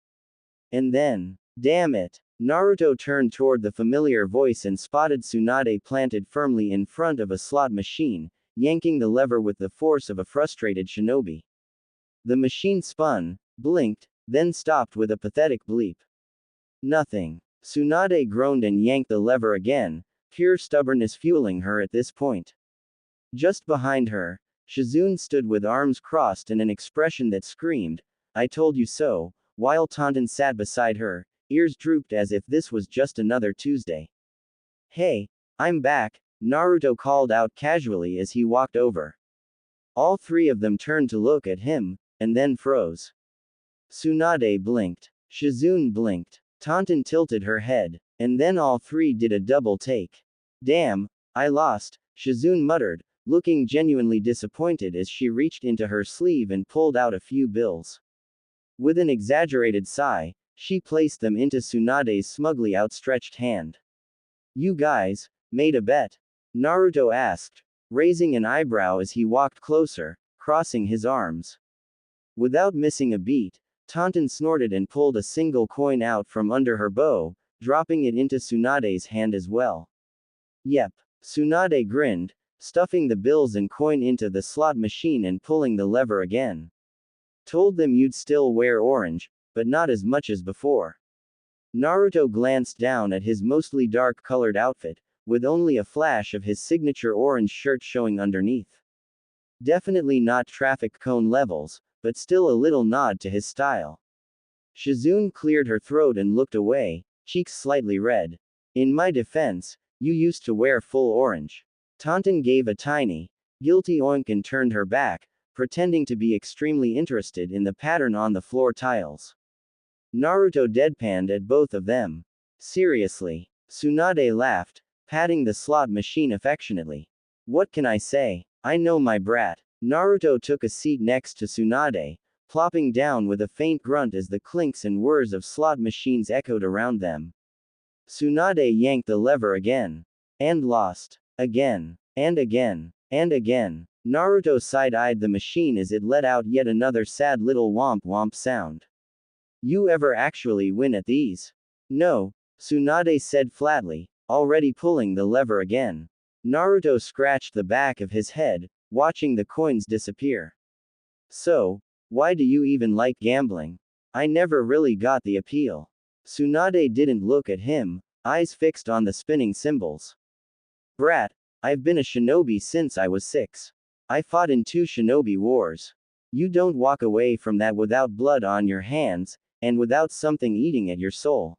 And then, damn it, Naruto turned toward the familiar voice and spotted Tsunade planted firmly in front of a slot machine, yanking the lever with the force of a frustrated shinobi. The machine spun, blinked, then stopped with a pathetic bleep. Nothing. Tsunade groaned and yanked the lever again, pure stubbornness fueling her at this point. Just behind her, Shizune stood with arms crossed and an expression that screamed, "I told you so," while Taunton sat beside her, ears drooped as if this was just another Tuesday. "Hey, I'm back," Naruto called out casually as he walked over. All three of them turned to look at him, and then froze. Tsunade blinked. Shizune blinked. Taunton tilted her head. And then all three did a double take. "Damn, I lost," Shizune muttered, looking genuinely disappointed as she reached into her sleeve and pulled out a few bills. With an exaggerated sigh, she placed them into Tsunade's smugly outstretched hand. "You guys made a bet?" Naruto asked, raising an eyebrow as he walked closer, crossing his arms. Without missing a beat, Taunton snorted and pulled a single coin out from under her bow, dropping it into Tsunade's hand as well. "Yep." Tsunade grinned, stuffing the bills and coin into the slot machine and pulling the lever again. "Told them you'd still wear orange, but not as much as before." Naruto glanced down at his mostly dark-colored outfit, with only a flash of his signature orange shirt showing underneath. Definitely not traffic cone levels, but still a little nod to his style. Shizune cleared her throat and looked away, cheeks slightly red. "In my defense, you used to wear full orange." Taunton gave a tiny, guilty oink and turned her back, pretending to be extremely interested in the pattern on the floor tiles. Naruto deadpanned at both of them. "Seriously?" Tsunade laughed, patting the slot machine affectionately. "What can I say? I know my brat." Naruto took a seat next to Tsunade, plopping down with a faint grunt as the clinks and whirs of slot machines echoed around them. Tsunade yanked the lever again. And lost. Again. And again. And again. Naruto side-eyed the machine as it let out yet another sad little womp-womp sound. "You ever actually win at these?" "No," Tsunade said flatly, already pulling the lever again. Naruto scratched the back of his head, watching the coins disappear. "So, why do you even like gambling?" "I never really got the appeal." Tsunade didn't look at him, eyes fixed on the spinning symbols. "Brat, I've been a shinobi since I was 6. I fought in 2 shinobi wars. You don't walk away from that without blood on your hands, and without something eating at your soul."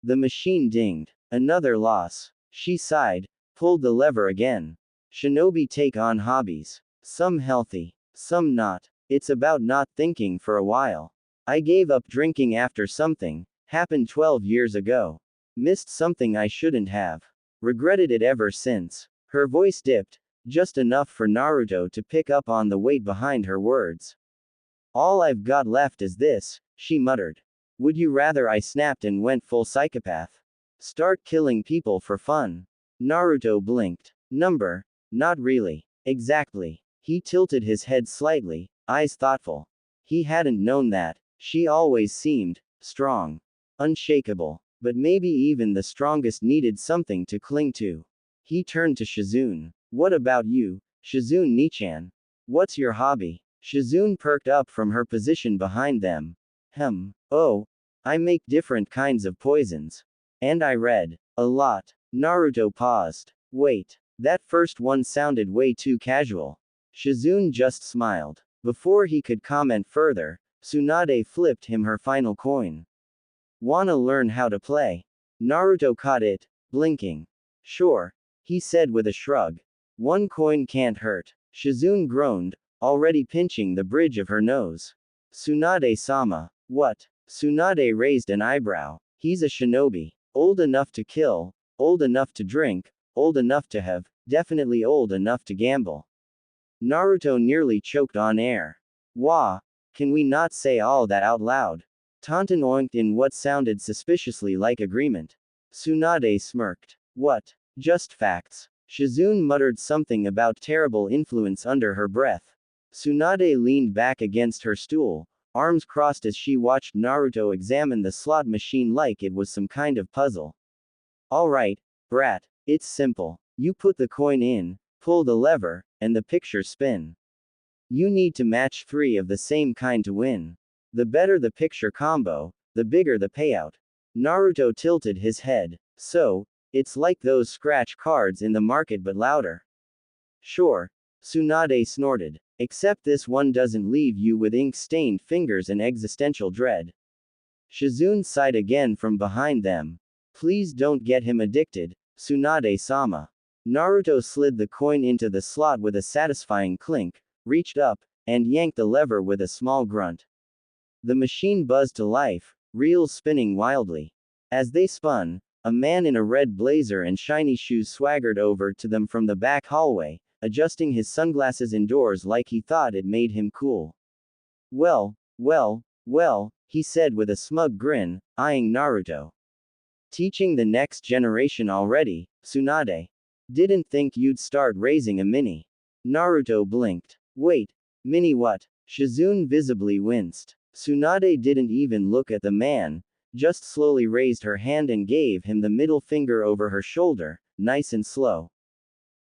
The machine dinged. Another loss. She sighed, pulled the lever again. "Shinobi take on hobbies. Some healthy, some not. It's about not thinking for a while. I gave up drinking after something happened 12 years ago. Missed something I shouldn't have. Regretted it ever since." Her voice dipped, just enough for Naruto to pick up on the weight behind her words. "All I've got left is this," she muttered. "Would you rather I snapped and went full psychopath? Start killing people for fun?" Naruto blinked. Not really. Exactly." He tilted his head slightly, eyes thoughtful. He hadn't known that. She always seemed strong. Unshakable. But maybe even the strongest needed something to cling to. He turned to Shizune. "What about you, Shizune Nichan? What's your hobby?" Shizune perked up from her position behind them. "Oh, I make different kinds of poisons. And I read a lot." Naruto paused. "Wait. That first one sounded way too casual." Shizune just smiled. Before he could comment further, Tsunade flipped him her final coin. "Wanna learn how to play?" Naruto caught it, blinking. "Sure," he said with a shrug. "1 coin can't hurt." Shizune groaned, already pinching the bridge of her nose. "Tsunade-sama. What?" Tsunade raised an eyebrow. "He's a shinobi. Old enough to kill, old enough to drink, old enough to have, definitely old enough to gamble." Naruto nearly choked on air. "Wah! Can we not say all that out loud?" Taunton oinked in what sounded suspiciously like agreement. Tsunade smirked. "What? Just facts." Shizune muttered something about terrible influence under her breath. Tsunade leaned back against her stool, arms crossed as she watched Naruto examine the slot machine like it was some kind of puzzle. "Alright, brat, it's simple. You put the coin in, pull the lever, and the pictures spin. You need to match 3 of the same kind to win. The better the picture combo, the bigger the payout." Naruto tilted his head. "So, it's like those scratch cards in the market but louder." "Sure." Tsunade snorted. Except this one doesn't leave you with ink-stained fingers and existential dread. Shizune sighed again from behind them. Please don't get him addicted, Tsunade-sama. Naruto slid the coin into the slot with a satisfying clink, reached up, and yanked the lever with a small grunt. The machine buzzed to life, reels spinning wildly. As they spun, a man in a red blazer and shiny shoes swaggered over to them from the back hallway, adjusting his sunglasses indoors like he thought it made him cool. Well, he said with a smug grin, eyeing Naruto. Teaching the next generation already, Tsunade. Didn't think you'd start raising a mini. Naruto blinked. Wait, mini what? Shizune visibly winced. Tsunade didn't even look at the man, just slowly raised her hand and gave him the middle finger over her shoulder, nice and slow.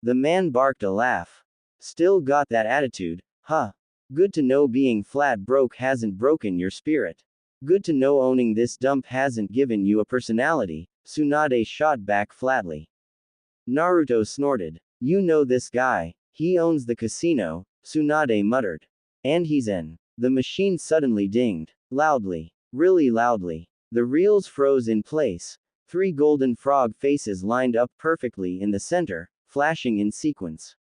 The man barked a laugh. Still got that attitude, huh? Good to know being flat broke hasn't broken your spirit. Good to know owning this dump hasn't given you a personality, Tsunade shot back flatly. Naruto snorted. You know this guy, he owns the casino, Tsunade muttered. And he's in. The machine suddenly dinged. Loudly. Really loudly. The reels froze in place. 3 golden frog faces lined up perfectly in the center, flashing in sequence.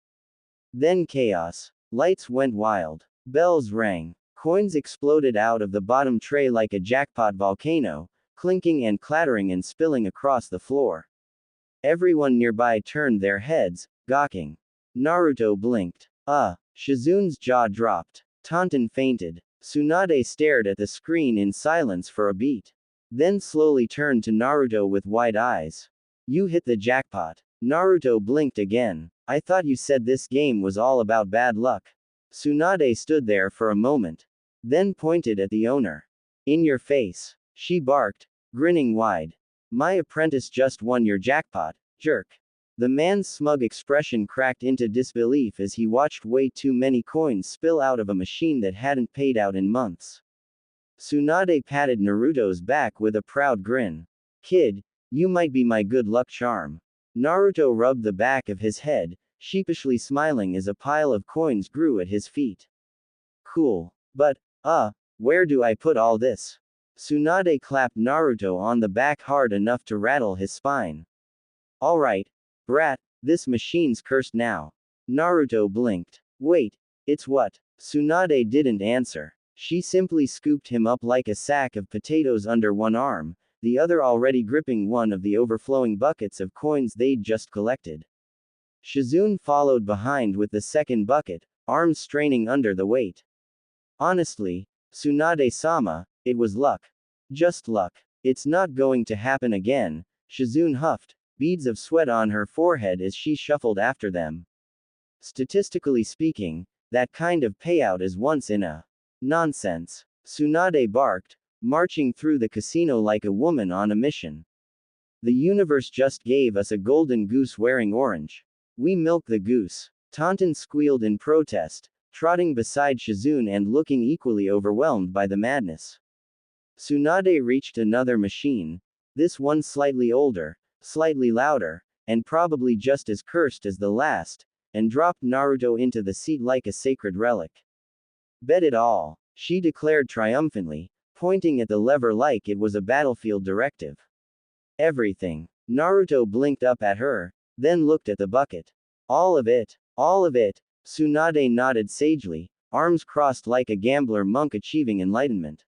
Then chaos. Lights went wild. Bells rang. Coins exploded out of the bottom tray like a jackpot volcano, clinking and clattering and spilling across the floor. Everyone nearby turned their heads, gawking. Naruto blinked. Shizune's jaw dropped. Taunton fainted. Tsunade stared at the screen in silence for a beat. Then slowly turned to Naruto with wide eyes. You hit the jackpot. Naruto blinked again. I thought you said this game was all about bad luck. Tsunade stood there for a moment. Then pointed at the owner. In your face. She barked, grinning wide. My apprentice just won your jackpot, jerk. The man's smug expression cracked into disbelief as he watched way too many coins spill out of a machine that hadn't paid out in months. Tsunade patted Naruto's back with a proud grin. Kid, you might be my good luck charm. Naruto rubbed the back of his head, sheepishly smiling as a pile of coins grew at his feet. Cool. But, where do I put all this? Tsunade clapped Naruto on the back hard enough to rattle his spine. Alright, brat, this machine's cursed now. Naruto blinked. Wait, it's what? Tsunade didn't answer. She simply scooped him up like a sack of potatoes under one arm, the other already gripping one of the overflowing buckets of coins they'd just collected. Shizune followed behind with the second bucket, arms straining under the weight. Honestly, Tsunade-sama, it was luck. Just luck. It's not going to happen again, Shizune huffed, beads of sweat on her forehead as she shuffled after them. Statistically speaking, that kind of payout is once in a. Nonsense. Tsunade barked, marching through the casino like a woman on a mission. The universe just gave us a golden goose wearing orange. We milk the goose. Taunton squealed in protest, trotting beside Shizune and looking equally overwhelmed by the madness. Tsunade reached another machine, this one slightly older, slightly louder, and probably just as cursed as the last, and dropped Naruto into the seat like a sacred relic. Bet it all, she declared triumphantly, pointing at the lever like it was a battlefield directive. Everything. Naruto blinked up at her, then looked at the bucket. All of it, Tsunade nodded sagely, arms crossed like a gambler monk achieving enlightenment.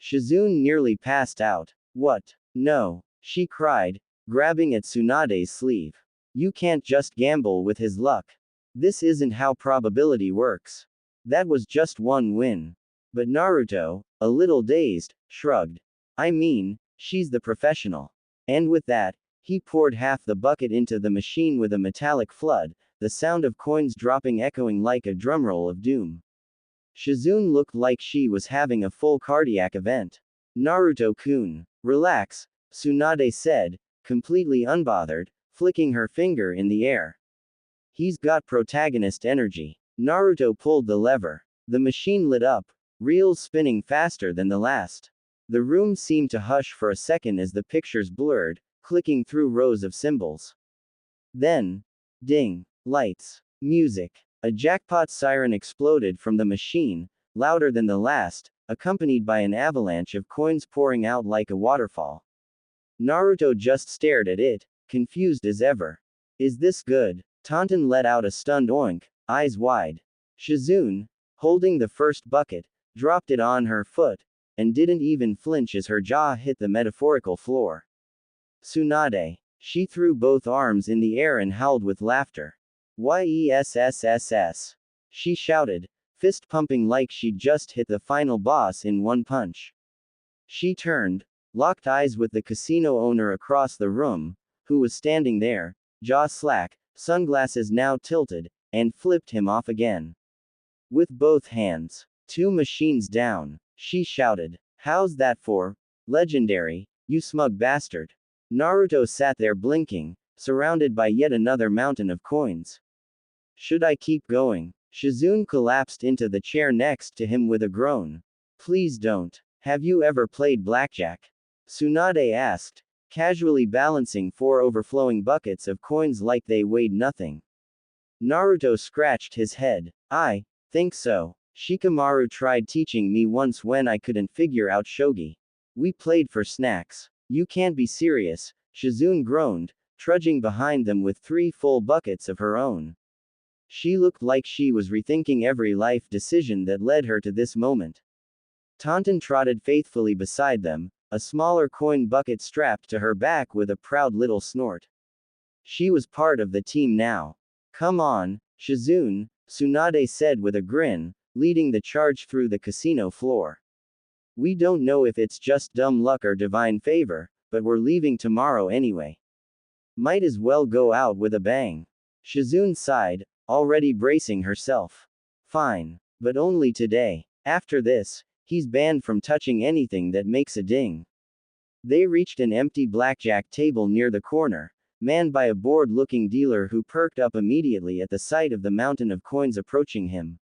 Shizune nearly passed out. What? No, she cried, grabbing at Tsunade's sleeve. You can't just gamble with his luck. This isn't how probability works. That was just one win. But Naruto, a little dazed, shrugged. I mean, she's the professional. And with that, he poured half the bucket into the machine with a metallic flood, the sound of coins dropping echoing like a drumroll of doom. Shizune looked like she was having a full cardiac event. Naruto-kun, relax, Tsunade said, completely unbothered, flicking her finger in the air. He's got protagonist energy. Naruto pulled the lever. The machine lit up, reels spinning faster than the last. The room seemed to hush for a second as the pictures blurred, clicking through rows of symbols. Then, ding, lights, music, A jackpot siren exploded from the machine, louder than the last, accompanied by an avalanche of coins pouring out like a waterfall. Naruto just stared at it, confused as ever. Is this good? Taunton let out a stunned oink, eyes wide. Shizune, holding the first bucket, dropped it on her foot, and didn't even flinch as her jaw hit the metaphorical floor. Tsunade. She threw both arms in the air and howled with laughter. Yesss. She shouted, fist pumping like she'd just hit the final boss in one punch. She turned, locked eyes with the casino owner across the room, who was standing there, jaw slack, sunglasses now tilted, and flipped him off again. With both hands. 2 machines down. She shouted. How's that for? Legendary, you smug bastard. Naruto sat there blinking, surrounded by yet another mountain of coins. Should I keep going? Shizune collapsed into the chair next to him with a groan. Please don't. Have you ever played blackjack? Tsunade asked, casually balancing 4 overflowing buckets of coins like they weighed nothing. Naruto scratched his head. I think so. Shikamaru tried teaching me once when I couldn't figure out shogi. We played for snacks. You can't be serious, Shizune groaned, trudging behind them with 3 full buckets of her own. She looked like she was rethinking every life decision that led her to this moment. Taunton trotted faithfully beside them, a smaller coin bucket strapped to her back with a proud little snort. She was part of the team now. Come on, Shizune, Tsunade said with a grin, leading the charge through the casino floor. We don't know if it's just dumb luck or divine favor, but we're leaving tomorrow anyway. Might as well go out with a bang. Shizune sighed, already bracing herself. Fine. But only today. After this, he's banned from touching anything that makes a ding. They reached an empty blackjack table near the corner, manned by a bored-looking dealer who perked up immediately at the sight of the mountain of coins approaching him.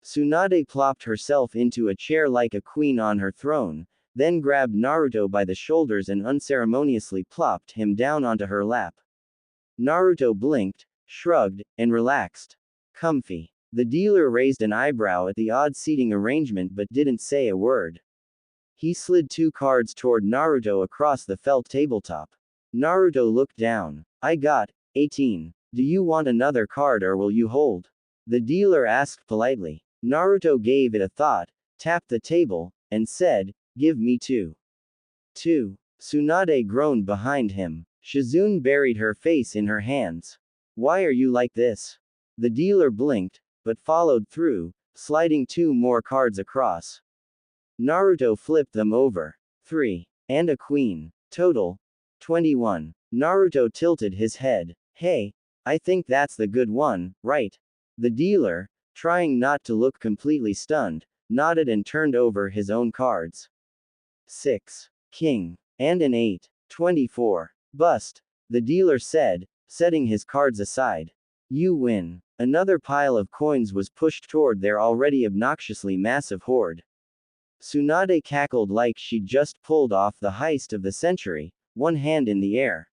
Tsunade plopped herself into a chair like a queen on her throne, then grabbed Naruto by the shoulders and unceremoniously plopped him down onto her lap. Naruto blinked, shrugged, and relaxed. Comfy. The dealer raised an eyebrow at the odd seating arrangement but didn't say a word. He slid 2 cards toward Naruto across the felt tabletop. Naruto looked down. I got 18. Do you want another card or will you hold? The dealer asked politely. Naruto gave it a thought, tapped the table, and said, give me 2. 2. Tsunade groaned behind him. Shizune buried her face in her hands. Why are you like this? The dealer blinked, but followed through, sliding 2 more cards across. Naruto flipped them over. 3. And a queen. Total. 21. Naruto tilted his head. Hey, I think that's the good one, right? The dealer, trying not to look completely stunned, nodded and turned over his own cards. 6. King. And an 8. 24. Bust. The dealer said, setting his cards aside. You win. Another pile of coins was pushed toward their already obnoxiously massive hoard. Tsunade cackled like she'd just pulled off the heist of the century, one hand in the air.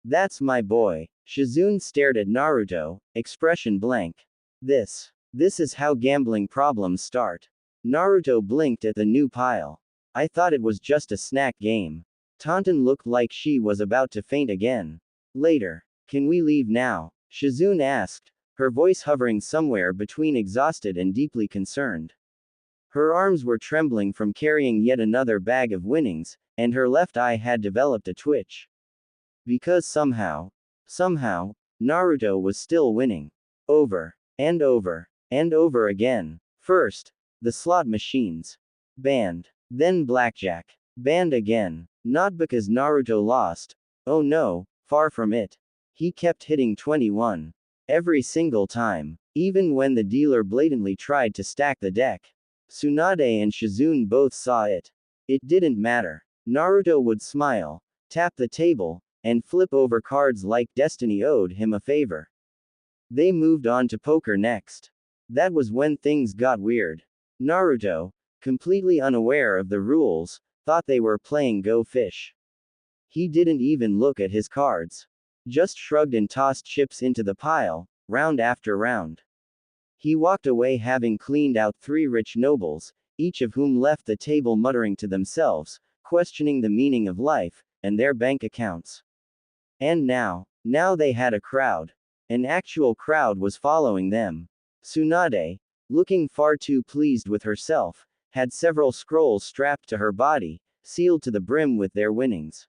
That's my boy. Shizune stared at Naruto, expression blank. This is how gambling problems start. Naruto blinked at the new pile. I thought it was just a snack game. Taunton looked like she was about to faint again. Later. Can we leave now? Shizune asked, her voice hovering somewhere between exhausted and deeply concerned. Her arms were trembling from carrying yet another bag of winnings, and her left eye had developed a twitch. Because somehow, Naruto was still winning. Over. And over. And over again. First, the slot machines. Banned. Then blackjack. Banned again. Not because Naruto lost. Oh no, far from it. He kept hitting 21. Every single time. Even when the dealer blatantly tried to stack the deck. Tsunade and Shizune both saw it. It didn't matter. Naruto would smile, tap the table, and flip over cards like destiny owed him a favor. They moved on to poker next. That was when things got weird. Naruto, completely unaware of the rules, thought they were playing Go Fish. He didn't even look at his cards. Just shrugged and tossed chips into the pile, round after round. He walked away having cleaned out 3 rich nobles, each of whom left the table muttering to themselves, questioning the meaning of life, and their bank accounts. And now they had a crowd. An actual crowd was following them. Tsunade, looking far too pleased with herself, had several scrolls strapped to her body, sealed to the brim with their winnings.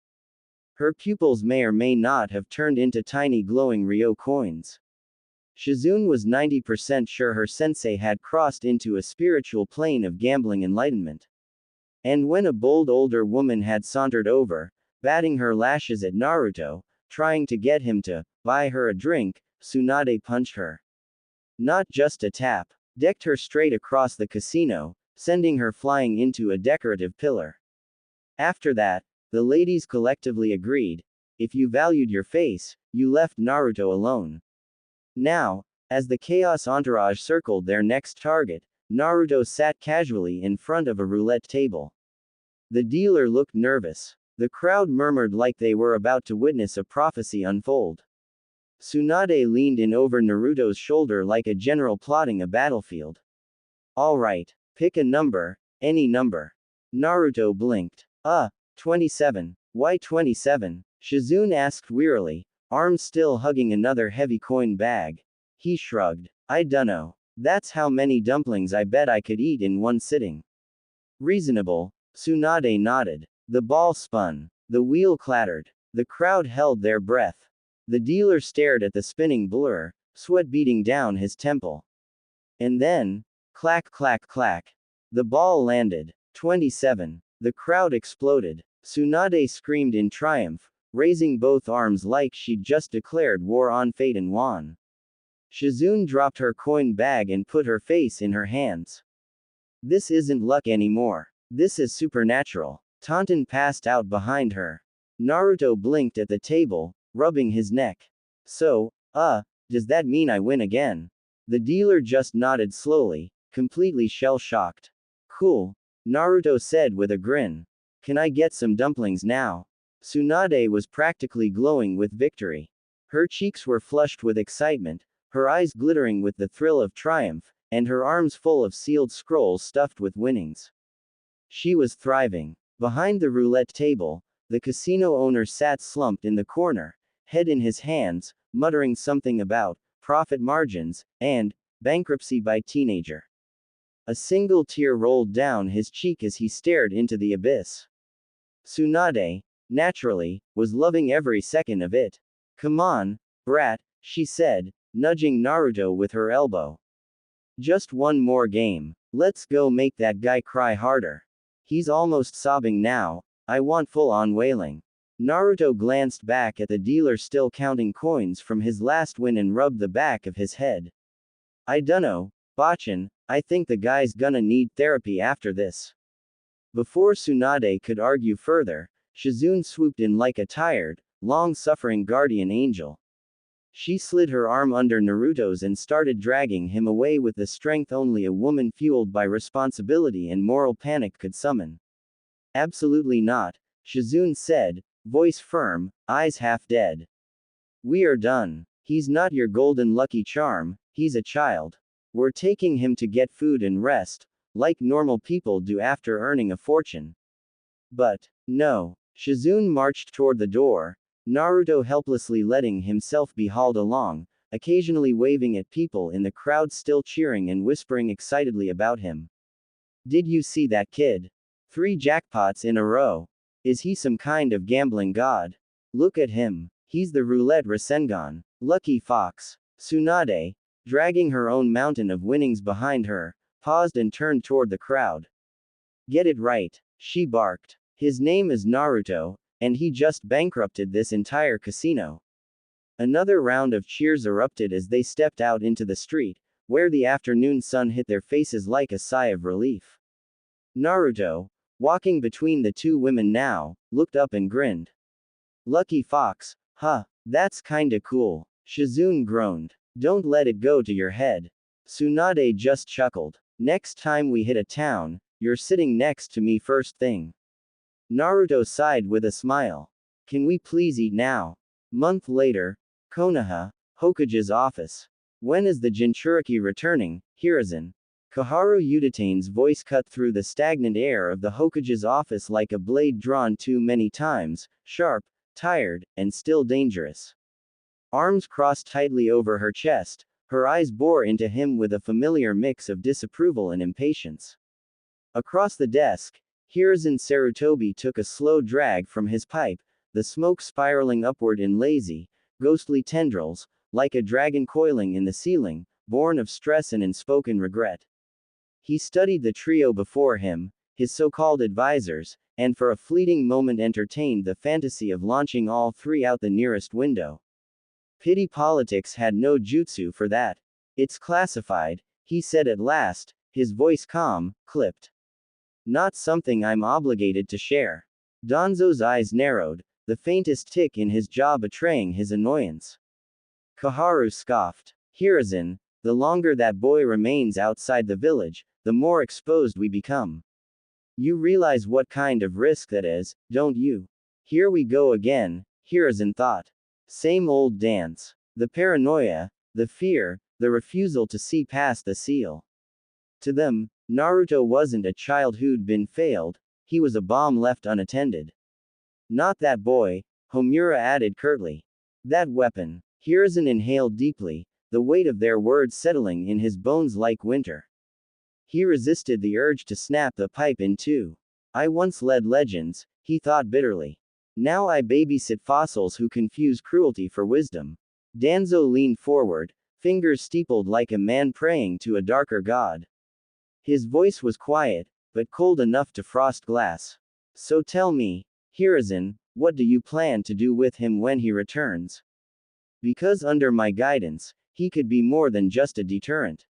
Her pupils may or may not have turned into tiny glowing Ryo coins. Shizune was 90% sure her sensei had crossed into a spiritual plane of gambling enlightenment. And when a bold older woman had sauntered over, batting her lashes at Naruto, trying to get him to buy her a drink, Tsunade punched her. Not just a tap, decked her straight across the casino, sending her flying into a decorative pillar. After that, the ladies collectively agreed, if you valued your face, you left Naruto alone. Now, as the Chaos entourage circled their next target, Naruto sat casually in front of a roulette table. The dealer looked nervous. The crowd murmured like they were about to witness a prophecy unfold. Tsunade leaned in over Naruto's shoulder like a general plotting a battlefield. All right, pick a number, any number. Naruto blinked. 27. Why 27? Shizune asked wearily, arms still hugging another heavy coin bag. He shrugged. I dunno. That's how many dumplings I bet I could eat in one sitting. Reasonable. Tsunade nodded. The ball spun. The wheel clattered. The crowd held their breath. The dealer stared at the spinning blur, sweat beating down his temple. And then, clack clack clack. The ball landed. 27. The crowd exploded. Tsunade screamed in triumph, raising both arms like she'd just declared war on fate and won. Shizune dropped her coin bag and put her face in her hands. This isn't luck anymore. This is supernatural. Taunton passed out behind her. Naruto blinked at the table, rubbing his neck. So, does that mean I win again? The dealer just nodded slowly, completely shell-shocked. Cool. Naruto said with a grin. Can I get some dumplings now? Tsunade was practically glowing with victory. Her cheeks were flushed with excitement, her eyes glittering with the thrill of triumph, and her arms full of sealed scrolls stuffed with winnings. She was thriving. Behind the roulette table, the casino owner sat slumped in the corner, head in his hands, muttering something about profit margins and bankruptcy by teenager. A single tear rolled down his cheek as he stared into the abyss. Tsunade, naturally, was loving every second of it. Come on, brat, she said, nudging Naruto with her elbow. Just one more game. Let's go make that guy cry harder. He's almost sobbing now. I want full-on wailing. Naruto glanced back at the dealer still counting coins from his last win and rubbed the back of his head. I dunno, Bachan, I think the guy's gonna need therapy after this. Before Tsunade could argue further, Shizune swooped in like a tired, long-suffering guardian angel. She slid her arm under Naruto's and started dragging him away with the strength only a woman fueled by responsibility and moral panic could summon. Absolutely not, Shizune said, voice firm, eyes half dead. We are done. He's not your golden lucky charm, he's a child. We're taking him to get food and rest, like normal people do after earning a fortune. But, no. Shizune marched toward the door, Naruto helplessly letting himself be hauled along, occasionally waving at people in the crowd still cheering and whispering excitedly about him. Did you see that kid? 3 jackpots in a row. Is he some kind of gambling god? Look at him. He's the roulette Rasengan. Lucky fox. Tsunade, dragging her own mountain of winnings behind her, paused and turned toward the crowd. Get it right, she barked. His name is Naruto, and he just bankrupted this entire casino. Another round of cheers erupted as they stepped out into the street, where the afternoon sun hit their faces like a sigh of relief. Naruto, walking between the 2 women now, looked up and grinned. Lucky fox, huh, that's kinda cool. Shizune groaned. Don't let it go to your head. Tsunade just chuckled. Next time we hit a town, you're sitting next to me first thing. Naruto sighed with a smile. Can we please eat now? Month later, Konoha, Hokage's office. When is the Jinchuriki returning, Hiruzen? Koharu Udatane's voice cut through the stagnant air of the Hokage's office like a blade drawn too many times, sharp, tired, and still dangerous. Arms crossed tightly over her chest, her eyes bore into him with a familiar mix of disapproval and impatience. Across the desk, Hiruzen Sarutobi took a slow drag from his pipe, the smoke spiraling upward in lazy, ghostly tendrils, like a dragon coiling in the ceiling, born of stress and unspoken regret. He studied the trio before him, his so-called advisors, and for a fleeting moment entertained the fantasy of launching all three out the nearest window. Pity politics had no jutsu for that. It's classified, he said at last, his voice calm, clipped. Not something I'm obligated to share. Danzo's eyes narrowed, the faintest tick in his jaw betraying his annoyance. Koharu scoffed. Hiruzen, the longer that boy remains outside the village, the more exposed we become. You realize what kind of risk that is, don't you? Here we go again, Hiruzen thought. Same old dance. The paranoia, the fear, the refusal to see past the seal. To them, Naruto wasn't a child who'd been failed, he was a bomb left unattended. Not that boy, Homura added curtly. That weapon. Hiruzen inhaled deeply, the weight of their words settling in his bones like winter. He resisted the urge to snap the pipe in two. I once led legends, he thought bitterly. Now I babysit fossils who confuse cruelty for wisdom. Danzo leaned forward, fingers steepled like a man praying to a darker god. His voice was quiet, but cold enough to frost glass. So tell me, Hiruzen, what do you plan to do with him when he returns? Because under my guidance, he could be more than just a deterrent.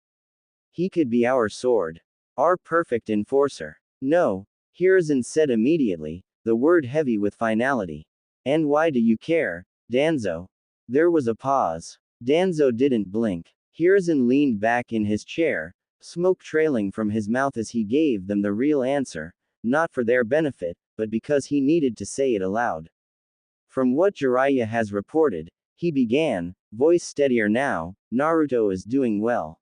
He could be our sword. Our perfect enforcer. No, Hiruzen said immediately, the word heavy with finality. And why do you care, Danzo? There was a pause. Danzo didn't blink. Hiruzen leaned back in his chair, smoke trailing from his mouth as he gave them the real answer, not for their benefit, but because he needed to say it aloud. From what Jiraiya has reported, he began, voice steadier now, Naruto is doing well.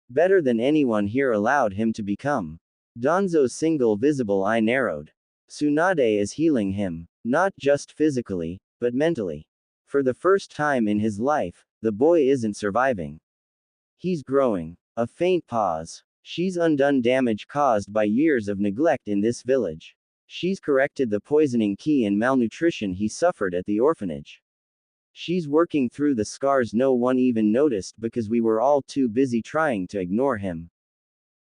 Better than anyone here allowed him to become. Danzo's single visible eye narrowed. Tsunade is healing him, not just physically, but mentally. For the first time in his life, the boy isn't surviving. He's growing. A faint pause. She's undone damage caused by years of neglect in this village. She's corrected the poisoning key and malnutrition he suffered at the orphanage. She's working through the scars no one even noticed because we were all too busy trying to ignore him.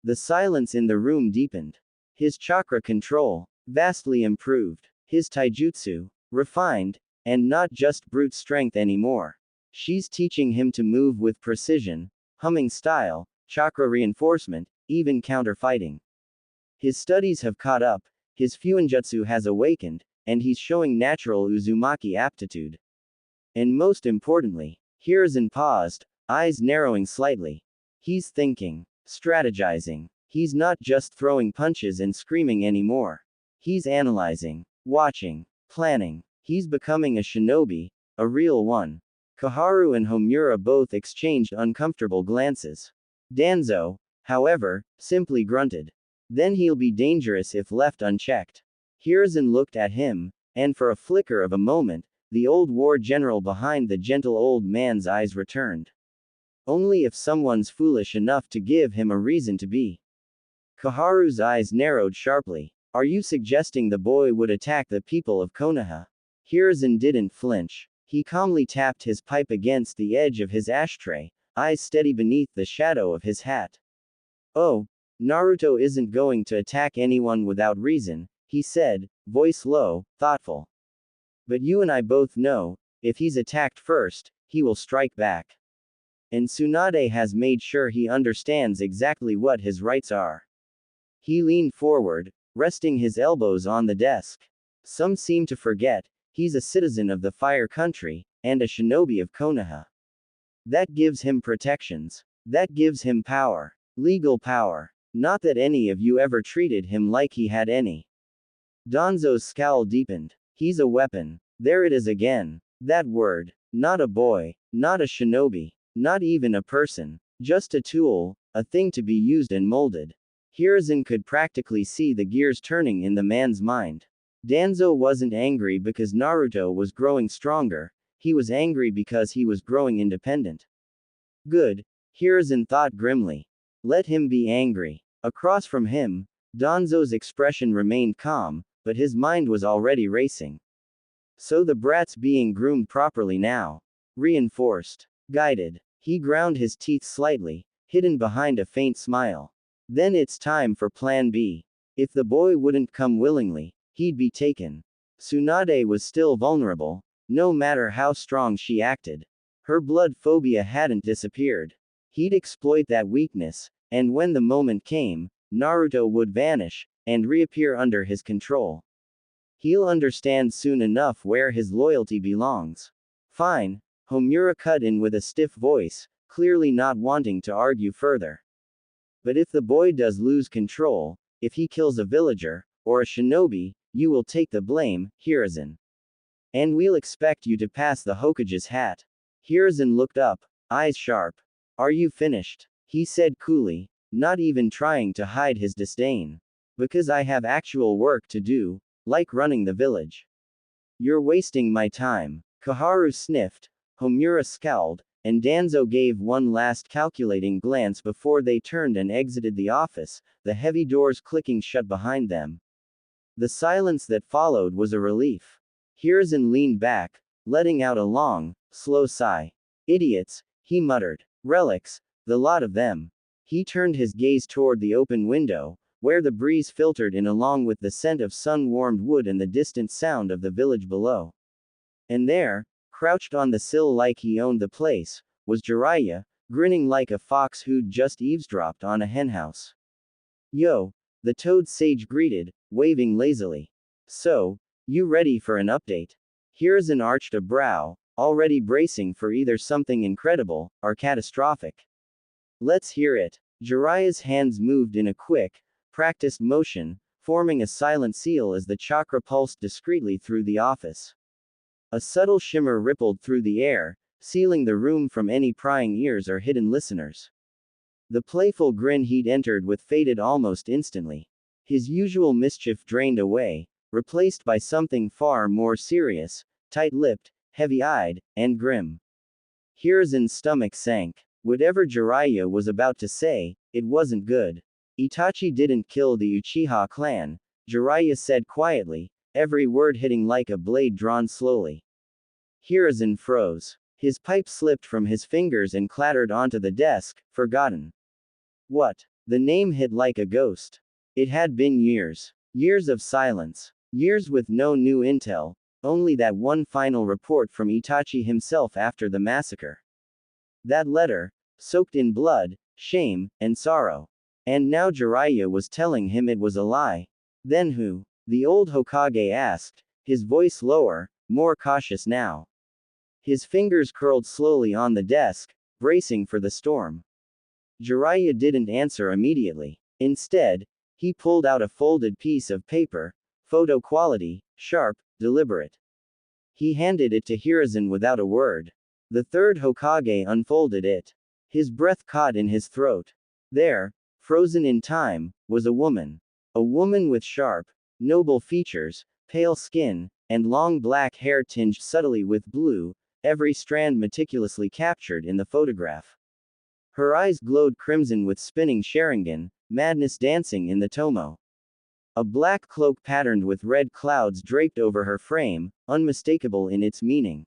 The silence in the room deepened. His chakra control, vastly improved. His taijutsu, refined, and not just brute strength anymore. She's teaching him to move with precision, humming style, chakra reinforcement, even counter-fighting. His studies have caught up, his fuinjutsu has awakened, and he's showing natural Uzumaki aptitude. And most importantly, Hiruzen paused, eyes narrowing slightly. He's thinking, strategizing. He's not just throwing punches and screaming anymore. He's analyzing, watching, planning. He's becoming a shinobi, a real one. Koharu and Homura both exchanged uncomfortable glances. Danzo, however, simply grunted. Then he'll be dangerous if left unchecked. Hiruzen looked at him, and for a flicker of a moment, the old war general behind the gentle old man's eyes returned. Only if someone's foolish enough to give him a reason to be. Koharu's eyes narrowed sharply. Are you suggesting the boy would attack the people of Konoha? Hiruzen didn't flinch. He calmly tapped his pipe against the edge of his ashtray, eyes steady beneath the shadow of his hat. Oh, Naruto isn't going to attack anyone without reason, he said, voice low, thoughtful. But you and I both know, if he's attacked first, he will strike back. And Tsunade has made sure he understands exactly what his rights are. He leaned forward, resting his elbows on the desk. Some seem to forget, he's a citizen of the Fire Country, and a shinobi of Konoha. That gives him protections. That gives him power. Legal power. Not that any of you ever treated him like he had any. Danzo's scowl deepened. He's a weapon. There it is again. That word. Not a boy. Not a shinobi. Not even a person. Just a tool, a thing to be used and molded. Hiruzen could practically see the gears turning in the man's mind. Danzo wasn't angry because Naruto was growing stronger, he was angry because he was growing independent. Good, Hiruzen thought grimly. Let him be angry. Across from him, Danzo's expression remained calm, but his mind was already racing. So the brat's being groomed properly now. Reinforced. Guided. He ground his teeth slightly, hidden behind a faint smile. Then it's time for Plan B. If the boy wouldn't come willingly, he'd be taken. Tsunade was still vulnerable, no matter how strong she acted. Her blood phobia hadn't disappeared. He'd exploit that weakness, and when the moment came, Naruto would vanish, and reappear under his control. He'll understand soon enough where his loyalty belongs. Fine, Homura cut in with a stiff voice, clearly not wanting to argue further. But if the boy does lose control, if he kills a villager, or a shinobi, you will take the blame, Hiruzen. And we'll expect you to pass the Hokage's hat. Hiruzen looked up, eyes sharp. Are you finished? He said coolly, not even trying to hide his disdain. Because I have actual work to do, like running the village. You're wasting my time. Kaharu sniffed, Homura scowled, and Danzo gave one last calculating glance before they turned and exited the office, the heavy doors clicking shut behind them. The silence that followed was a relief. Hiruzen leaned back, letting out a long, slow sigh. Idiots, he muttered. Relics, the lot of them. He turned his gaze toward the open window, where the breeze filtered in along with the scent of sun-warmed wood and the distant sound of the village below. And there, crouched on the sill like he owned the place, was Jiraiya, grinning like a fox who'd just eavesdropped on a henhouse. Yo, the toad sage greeted, waving lazily. So, you ready for an update? Hiruzen arched a brow, already bracing for either something incredible, or catastrophic. Let's hear it. Jiraiya's hands moved in a quick, practiced motion, forming a silent seal as the chakra pulsed discreetly through the office. A subtle shimmer rippled through the air, sealing the room from any prying ears or hidden listeners. The playful grin he'd entered with faded almost instantly. His usual mischief drained away, replaced by something far more serious, tight-lipped, heavy-eyed, and grim. Hiruzen's stomach sank. Whatever Jiraiya was about to say, it wasn't good. Itachi didn't kill the Uchiha clan, Jiraiya said quietly, every word hitting like a blade drawn slowly. Hiruzen froze. His pipe slipped from his fingers and clattered onto the desk, forgotten. What? The name hit like a ghost. It had been years. Years of silence. Years with no new intel, only that one final report from Itachi himself after the massacre. That letter, soaked in blood, shame, and sorrow. And now Jiraiya was telling him it was a lie. Then who? The old Hokage asked, his voice lower, more cautious now. His fingers curled slowly on the desk, bracing for the storm. Jiraiya didn't answer immediately. Instead, he pulled out a folded piece of paper, photo quality, sharp, deliberate. He handed it to Hiruzen without a word. The third Hokage unfolded it. His breath caught in his throat. There, frozen in time, was a woman. A woman with sharp, noble features, pale skin, and long black hair tinged subtly with blue, every strand meticulously captured in the photograph. Her eyes glowed crimson with spinning Sharingan, madness dancing in the tomo. A black cloak patterned with red clouds draped over her frame, unmistakable in its meaning.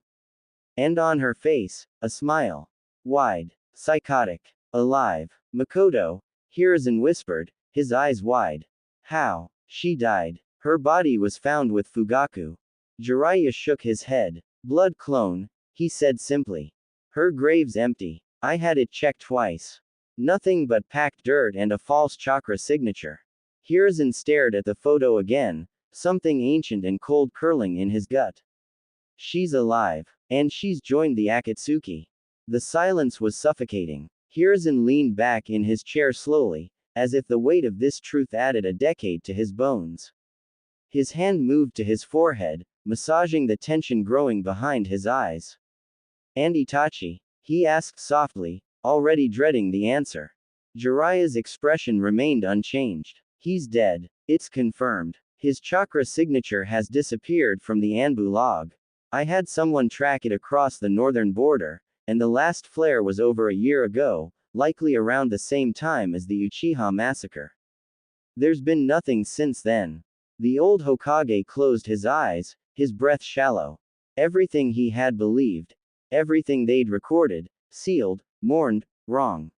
And on her face, a smile. Wide, psychotic, alive. Makoto, Hiruzen whispered, his eyes wide. How? She died. Her body was found with Fugaku. Jiraiya shook his head. Blood clone, he said simply. Her grave's empty. I had it checked twice. Nothing but packed dirt and a false chakra signature. Hiruzen stared at the photo again, something ancient and cold curling in his gut. She's alive. And she's joined the Akatsuki. The silence was suffocating. Hiruzen leaned back in his chair slowly, as if the weight of this truth added a decade to his bones. His hand moved to his forehead, massaging the tension growing behind his eyes. And Itachi. He asked softly, already dreading the answer. Jiraiya's expression remained unchanged. He's dead. It's confirmed. His chakra signature has disappeared from the Anbu log. I had someone track it across the northern border, and the last flare was over a year ago, likely around the same time as the Uchiha massacre. There's been nothing since then. The old Hokage closed his eyes, his breath shallow. Everything he had believed, everything they'd recorded, sealed, mourned, wrong.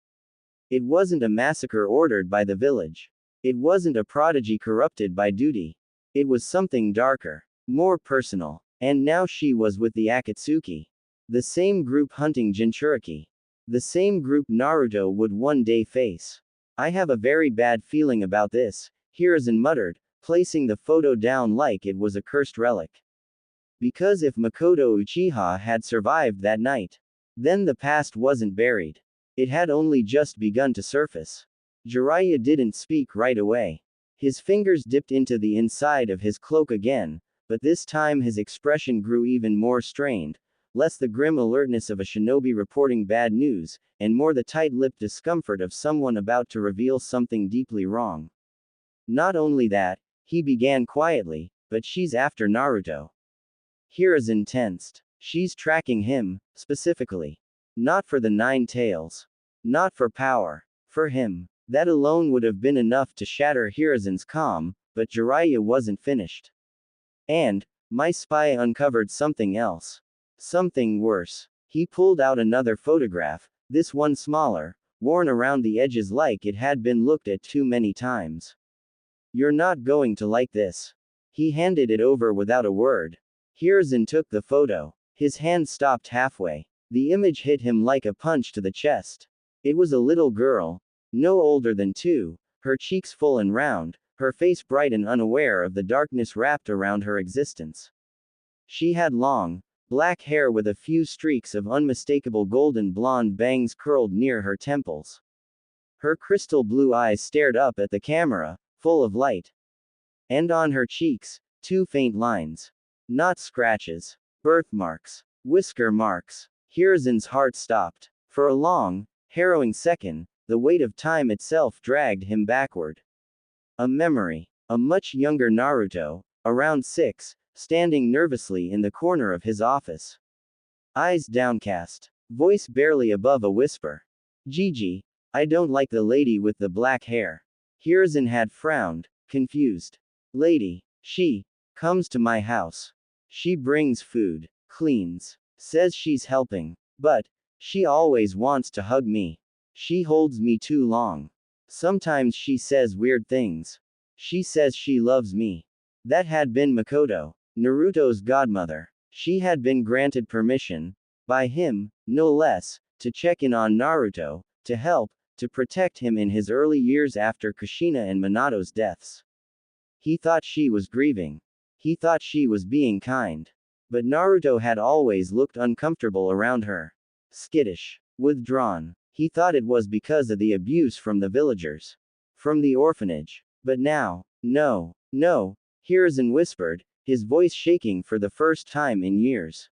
It wasn't a massacre ordered by the village. It wasn't a prodigy corrupted by duty. It was something darker, more personal. And now she was with the Akatsuki. The same group hunting Jinchuriki. The same group Naruto would one day face. I have a very bad feeling about this, Hiruzen muttered, placing the photo down like it was a cursed relic. Because if Makoto Uchiha had survived that night, then the past wasn't buried. It had only just begun to surface. Jiraiya didn't speak right away. His fingers dipped into the inside of his cloak again, but this time his expression grew even more strained, less the grim alertness of a shinobi reporting bad news, and more the tight-lipped discomfort of someone about to reveal something deeply wrong. Not only that, he began quietly, but she's after Naruto. Hiruzen tensed. She's tracking him, specifically. Not for the 9 tails. Not for power. For him. That alone would have been enough to shatter Hiruzen's calm, but Jiraiya wasn't finished. And, my spy uncovered something else. Something worse. He pulled out another photograph, this one smaller, worn around the edges like it had been looked at too many times. You're not going to like this. He handed it over without a word. Hiruzen took the photo. His hand stopped halfway. The image hit him like a punch to the chest. It was a little girl, no older than 2, her cheeks full and round, her face bright and unaware of the darkness wrapped around her existence. She had long, black hair with a few streaks of unmistakable golden blonde bangs curled near her temples. Her crystal blue eyes stared up at the camera, full of light. And on her cheeks, 2 faint lines. Not scratches. Birthmarks. Whisker marks. Hiruzen's heart stopped. For a long, harrowing second, the weight of time itself dragged him backward. A memory. A much younger Naruto, around 6, standing nervously in the corner of his office. Eyes downcast. Voice barely above a whisper. Gigi, I don't like the lady with the black hair. Hiruzen had frowned, confused. Lady. She comes to my house. She brings food, cleans, says she's helping. But she always wants to hug me. She holds me too long. Sometimes she says weird things. She says she loves me. That had been Makoto, Naruto's godmother. She had been granted permission, by him, no less, to check in on Naruto, to help, to protect him in his early years after Kushina and Minato's deaths. He thought she was grieving. He thought she was being kind. But Naruto had always looked uncomfortable around her. Skittish. Withdrawn. He thought it was because of the abuse from the villagers. From the orphanage. But now, no, Hiruzen whispered, his voice shaking for the first time in years.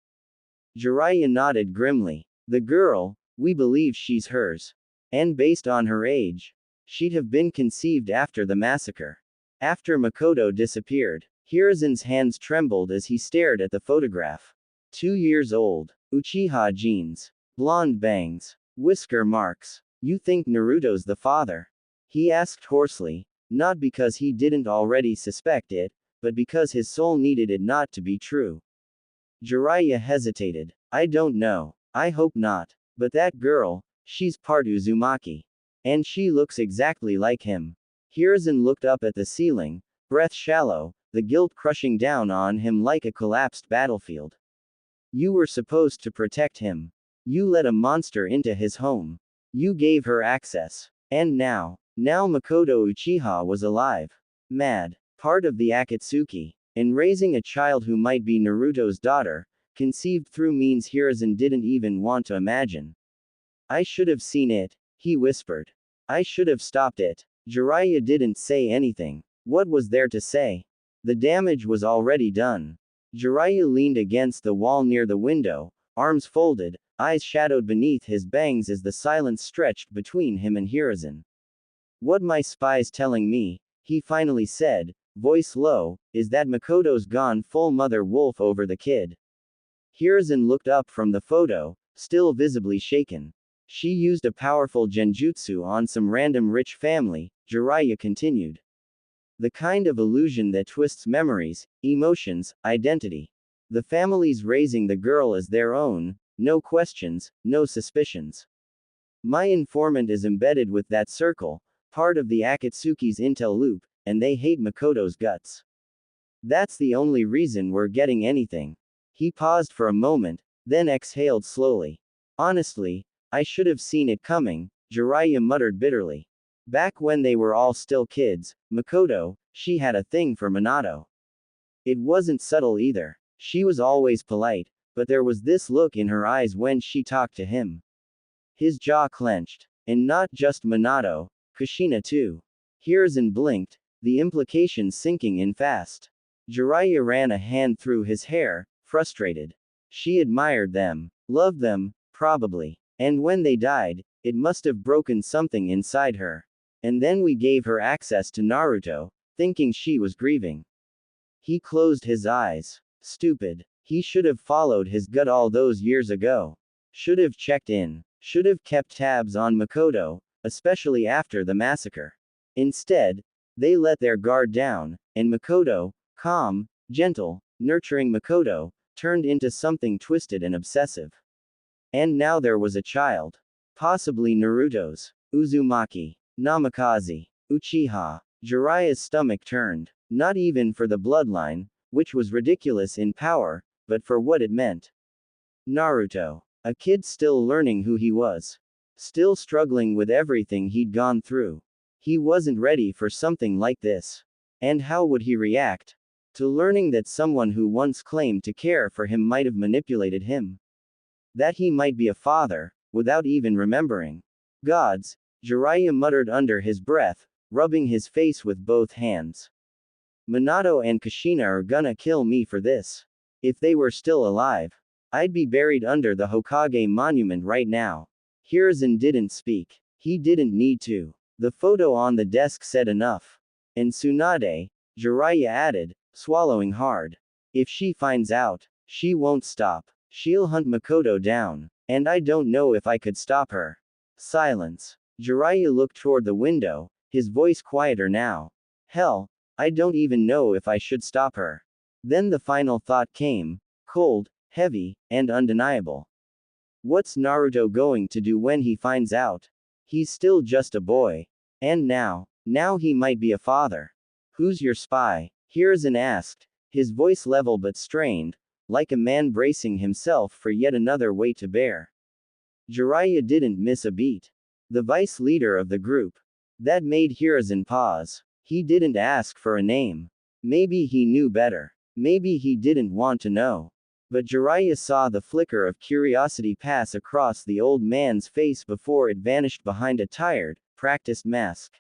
Jiraiya nodded grimly. The girl, we believe she's hers. And based on her age, she'd have been conceived after the massacre. After Makoto disappeared. Hiruzen's hands trembled as he stared at the photograph. 2 years old. Uchiha genes. Blonde bangs. Whisker marks. You think Naruto's the father? He asked hoarsely, not because he didn't already suspect it, but because his soul needed it not to be true. Jiraiya hesitated. I don't know. I hope not. But that girl, she's part Uzumaki. And she looks exactly like him. Hiruzen looked up at the ceiling, breath shallow, the guilt crushing down on him like a collapsed battlefield. You were supposed to protect him. You let a monster into his home. You gave her access. And now Makoto Uchiha was alive. Mad. Part of the Akatsuki. And raising a child who might be Naruto's daughter, conceived through means Hiruzen didn't even want to imagine. I should have seen it, he whispered. I should have stopped it. Jiraiya didn't say anything. What was there to say? The damage was already done. Jiraiya leaned against the wall near the window, arms folded, eyes shadowed beneath his bangs as the silence stretched between him and Hiruzen. What my spy's telling me, he finally said, voice low, is that Makoto's gone full mother wolf over the kid. Hiruzen looked up from the photo, still visibly shaken. She used a powerful genjutsu on some random rich family, Jiraiya continued. The kind of illusion that twists memories, emotions, identity. The family's raising the girl as their own, no questions, no suspicions. My informant is embedded with that circle, part of the Akatsuki's intel loop, and they hate Makoto's guts. That's the only reason we're getting anything. He paused for a moment, then exhaled slowly. Honestly, I should have seen it coming, Jiraiya muttered bitterly. Back when they were all still kids, Makoto, she had a thing for Minato. It wasn't subtle either. She was always polite, but there was this look in her eyes when she talked to him. His jaw clenched. And not just Minato, Kushina too. Hiruzen blinked, the implications sinking in fast. Jiraiya ran a hand through his hair, frustrated. She admired them, loved them, probably. And when they died, it must have broken something inside her. And then we gave her access to Naruto, thinking she was grieving. He closed his eyes. Stupid. He should have followed his gut all those years ago. Should have checked in. Should have kept tabs on Makoto, especially after the massacre. Instead, they let their guard down, and Makoto, calm, gentle, nurturing Makoto, turned into something twisted and obsessive. And now there was a child. Possibly Naruto's. Uzumaki. Namikaze. Uchiha. Jiraiya's stomach turned. Not even for the bloodline, which was ridiculous in power, but for what it meant. Naruto. A kid still learning who he was. Still struggling with everything he'd gone through. He wasn't ready for something like this. And how would he react to learning that someone who once claimed to care for him might have manipulated him? That he might be a father, without even remembering. Gods, Jiraiya muttered under his breath, rubbing his face with both hands. Minato and Kushina are gonna kill me for this. If they were still alive, I'd be buried under the Hokage monument right now. Hiruzen didn't speak. He didn't need to. The photo on the desk said enough. And Tsunade, Jiraiya added, swallowing hard. If she finds out, she won't stop. She'll hunt Makoto down. And I don't know if I could stop her. Silence. Jiraiya looked toward the window, his voice quieter now. Hell, I don't even know if I should stop her. Then the final thought came, cold, heavy, and undeniable. What's Naruto going to do when he finds out? He's still just a boy. And now he might be a father. Who's your spy? Hiruzen asked, his voice level but strained, like a man bracing himself for yet another weight to bear. Jiraiya didn't miss a beat. The vice leader of the group. That made Hiruzen pause. He didn't ask for a name. Maybe he knew better. Maybe he didn't want to know. But Jiraiya saw the flicker of curiosity pass across the old man's face before it vanished behind a tired, practiced mask.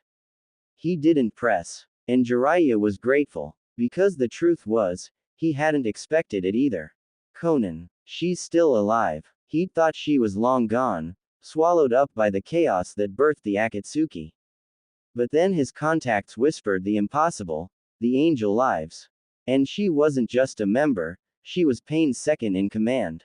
He didn't press. And Jiraiya was grateful. Because the truth was, he hadn't expected it either. Conan. She's still alive. He'd thought she was long gone, swallowed up by the chaos that birthed the Akatsuki. But then his contacts whispered the impossible, the angel lives. And she wasn't just a member, she was Pain's second in command.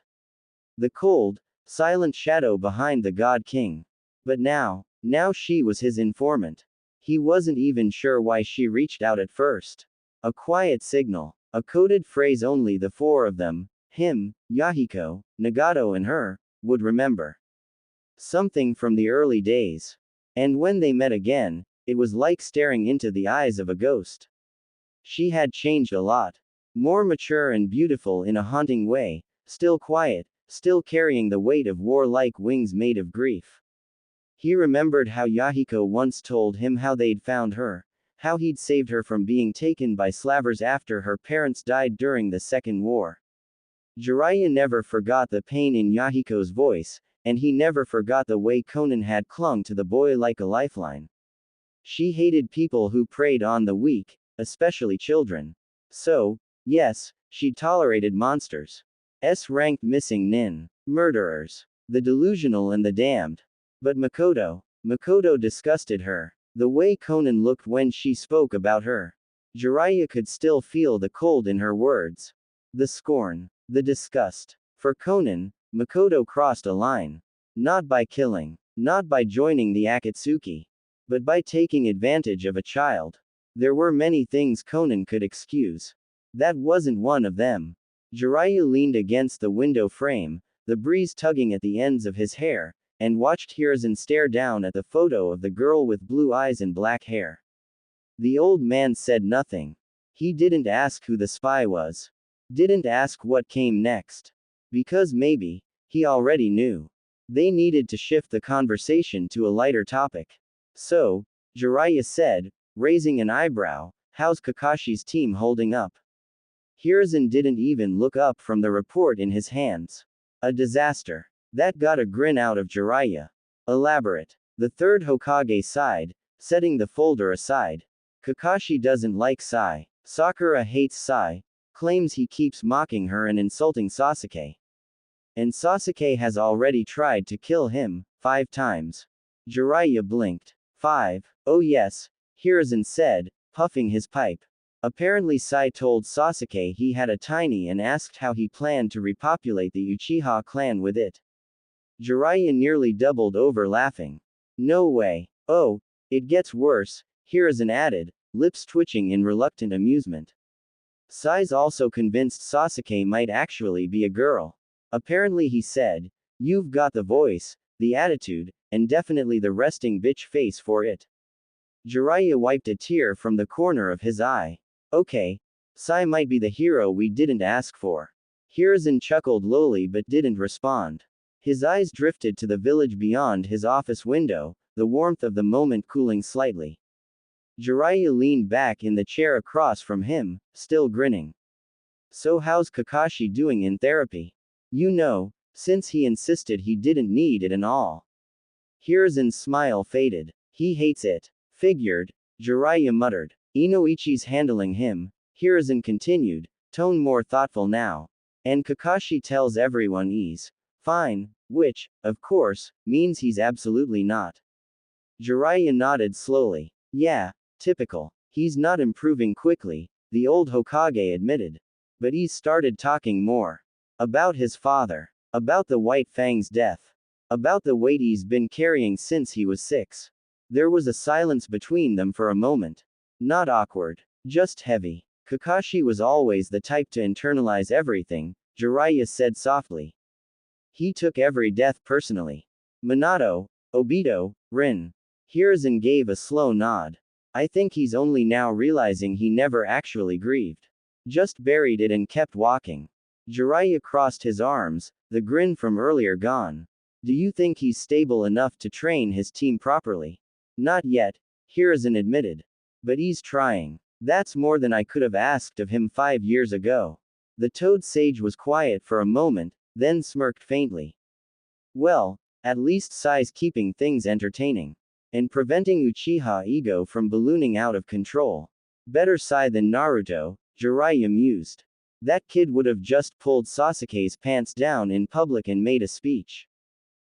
The cold, silent shadow behind the God King. But now she was his informant. He wasn't even sure why she reached out at first. A quiet signal. A coded phrase only the four of them, him, Yahiko, Nagato and her, would remember. Something from the early days. And when they met again, it was like staring into the eyes of a ghost. She had changed a lot. More mature and beautiful in a haunting way, still quiet, still carrying the weight of warlike wings made of grief. He remembered how Yahiko once told him how they'd found her, how he'd saved her from being taken by slavers after her parents died during the Second War. Jiraiya never forgot the pain in Yahiko's voice, and he never forgot the way Conan had clung to the boy like a lifeline. She hated people who preyed on the weak, especially children. So, yes, she tolerated monsters. S-ranked missing nin. Murderers. The delusional and the damned. But Makoto disgusted her. The way Conan looked when she spoke about her. Jiraiya could still feel the cold in her words. The scorn. The disgust. For Conan, Makoto crossed a line. Not by killing. Not by joining the Akatsuki. But by taking advantage of a child. There were many things Conan could excuse. That wasn't one of them. Jiraiya leaned against the window frame, the breeze tugging at the ends of his hair, and watched Hiruzen stare down at the photo of the girl with blue eyes and black hair. The old man said nothing. He didn't ask who the spy was. Didn't ask what came next. Because maybe, he already knew. They needed to shift the conversation to a lighter topic. So, Jiraiya said, raising an eyebrow, how's Kakashi's team holding up? Hiruzen didn't even look up from the report in his hands. A disaster. That got a grin out of Jiraiya. Elaborate. The third Hokage sighed, setting the folder aside. Kakashi doesn't like Sai. Sakura hates Sai, claims he keeps mocking her and insulting Sasuke. And Sasuke has already tried to kill him, 5 times. Jiraiya blinked. 5? Oh yes, Hiruzen said, puffing his pipe. Apparently Sai told Sasuke he had a tiny and asked how he planned to repopulate the Uchiha clan with it. Jiraiya nearly doubled over laughing. No way. Oh, it gets worse, Hiruzen added, lips twitching in reluctant amusement. Sai's also convinced Sasuke might actually be a girl. Apparently he said, you've got the voice, the attitude, and definitely the resting bitch face for it. Jiraiya wiped a tear from the corner of his eye. Okay. Sai might be the hero we didn't ask for. Hiruzen chuckled lowly but didn't respond. His eyes drifted to the village beyond his office window, the warmth of the moment cooling slightly. Jiraiya leaned back in the chair across from him, still grinning. So how's Kakashi doing in therapy? You know, since he insisted he didn't need it and all. Hiruzen's smile faded. He hates it. Figured, Jiraiya muttered. Inoichi's handling him, Hiruzen continued, tone more thoughtful now. And Kakashi tells everyone he's fine, which, of course, means he's absolutely not. Jiraiya nodded slowly. Yeah, typical. He's not improving quickly, the old Hokage admitted. But he's started talking more. About his father. About the White Fang's death. About the weight he's been carrying since he was 6. There was a silence between them for a moment. Not awkward. Just heavy. Kakashi was always the type to internalize everything, Jiraiya said softly. He took every death personally. Minato, Obito, Rin. Hiruzen gave a slow nod. I think he's only now realizing he never actually grieved. Just buried it and kept walking. Jiraiya crossed his arms, the grin from earlier gone. Do you think he's stable enough to train his team properly? Not yet, Hiruzen admitted. But he's trying. That's more than I could have asked of him 5 years ago. The Toad Sage was quiet for a moment, then smirked faintly. Well, at least Sai's keeping things entertaining. And preventing Uchiha ego from ballooning out of control. Better Sai than Naruto, Jiraiya mused. That kid would have just pulled Sasuke's pants down in public and made a speech.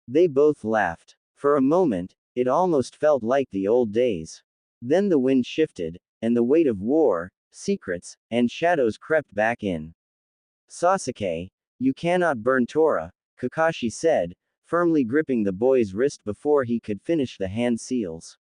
They both laughed. For a moment, it almost felt like the old days. Then the wind shifted, and the weight of war, secrets, and shadows crept back in. Sasuke, you cannot burn Tora, Kakashi said, firmly gripping the boy's wrist before he could finish the hand seals.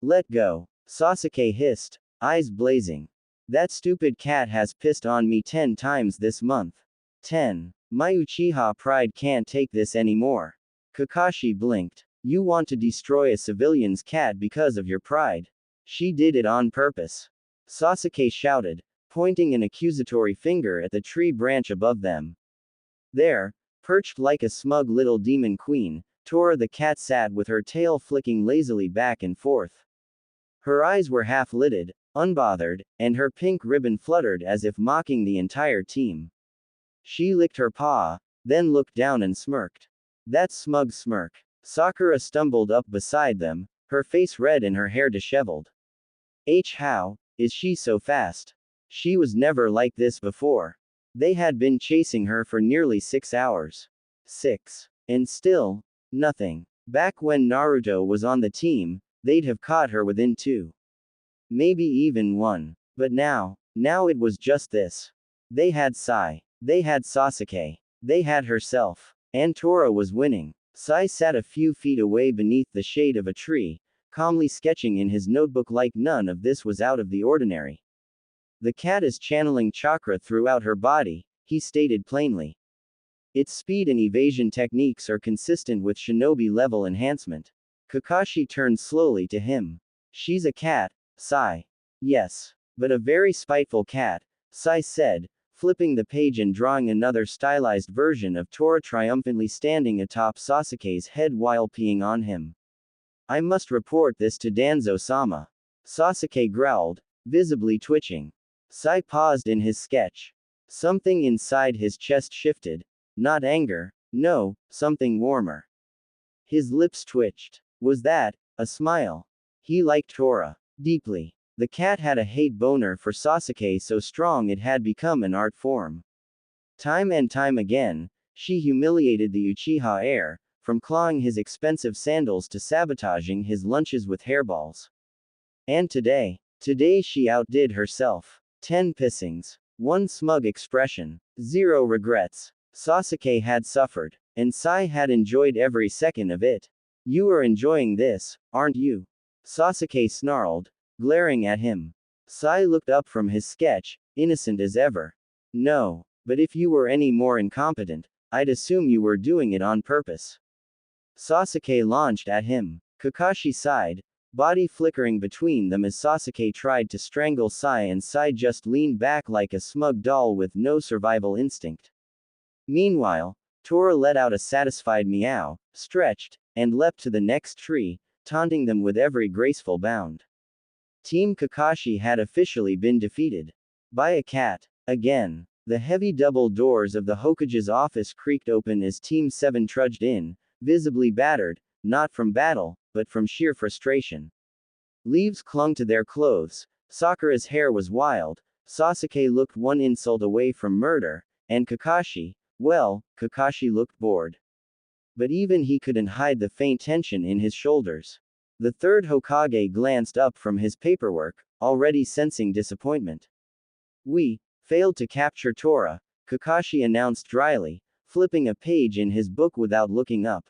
Let go. Sasuke hissed, eyes blazing. That stupid cat has pissed on me 10 times this month. 10. My Uchiha pride can't take this anymore. Kakashi blinked. You want to destroy a civilian's cat because of your pride. She did it on purpose. Sasuke shouted, pointing an accusatory finger at the tree branch above them. There, perched like a smug little demon queen, Tora the cat sat with her tail flicking lazily back and forth. Her eyes were half-lidded, unbothered, and her pink ribbon fluttered as if mocking the entire team. She licked her paw, then looked down and smirked. That smug smirk. Sakura stumbled up beside them, her face red and her hair disheveled. How is she so fast? She was never like this before. They had been chasing her for nearly 6 hours. 6. And still, nothing. Back when Naruto was on the team, they'd have caught her within 2. Maybe even 1. But now it was just this. They had Sai. They had Sasuke. They had herself. And Tora was winning. Sai sat a few feet away beneath the shade of a tree, calmly sketching in his notebook like none of this was out of the ordinary. The cat is channeling chakra throughout her body, he stated plainly. Its speed and evasion techniques are consistent with shinobi level enhancement. Kakashi turned slowly to him. She's a cat, Sai. Yes. But a very spiteful cat, Sai said, flipping the page and drawing another stylized version of Tora triumphantly standing atop Sasuke's head while peeing on him. I must report this to Danzo-sama. Sasuke growled, visibly twitching. Sai paused in his sketch. Something inside his chest shifted. Not anger, no, something warmer. His lips twitched. Was that a smile? He liked Tora deeply. The cat had a hate boner for Sasuke so strong it had become an art form. Time and time again, she humiliated the Uchiha heir, from clawing his expensive sandals to sabotaging his lunches with hairballs. And today she outdid herself. 10 pissings. 1 smug expression. 0 regrets. Sasuke had suffered. And Sai had enjoyed every second of it. You are enjoying this, aren't you? Sasuke snarled, glaring at him. Sai looked up from his sketch, innocent as ever. No, but if you were any more incompetent, I'd assume you were doing it on purpose. Sasuke launched at him. Kakashi sighed, body flickering between them as Sasuke tried to strangle Sai, and Sai just leaned back like a smug doll with no survival instinct. Meanwhile, Tora let out a satisfied meow, stretched, and leapt to the next tree, taunting them with every graceful bound. Team Kakashi had officially been defeated. By a cat. Again. The heavy double doors of the Hokage's office creaked open as Team 7 trudged in, visibly battered, not from battle, but from sheer frustration. Leaves clung to their clothes, Sakura's hair was wild, Sasuke looked one insult away from murder, and Kakashi, well, Kakashi looked bored. But even he couldn't hide the faint tension in his shoulders. The third Hokage glanced up from his paperwork, already sensing disappointment. We failed to capture Tora, Kakashi announced dryly, flipping a page in his book without looking up.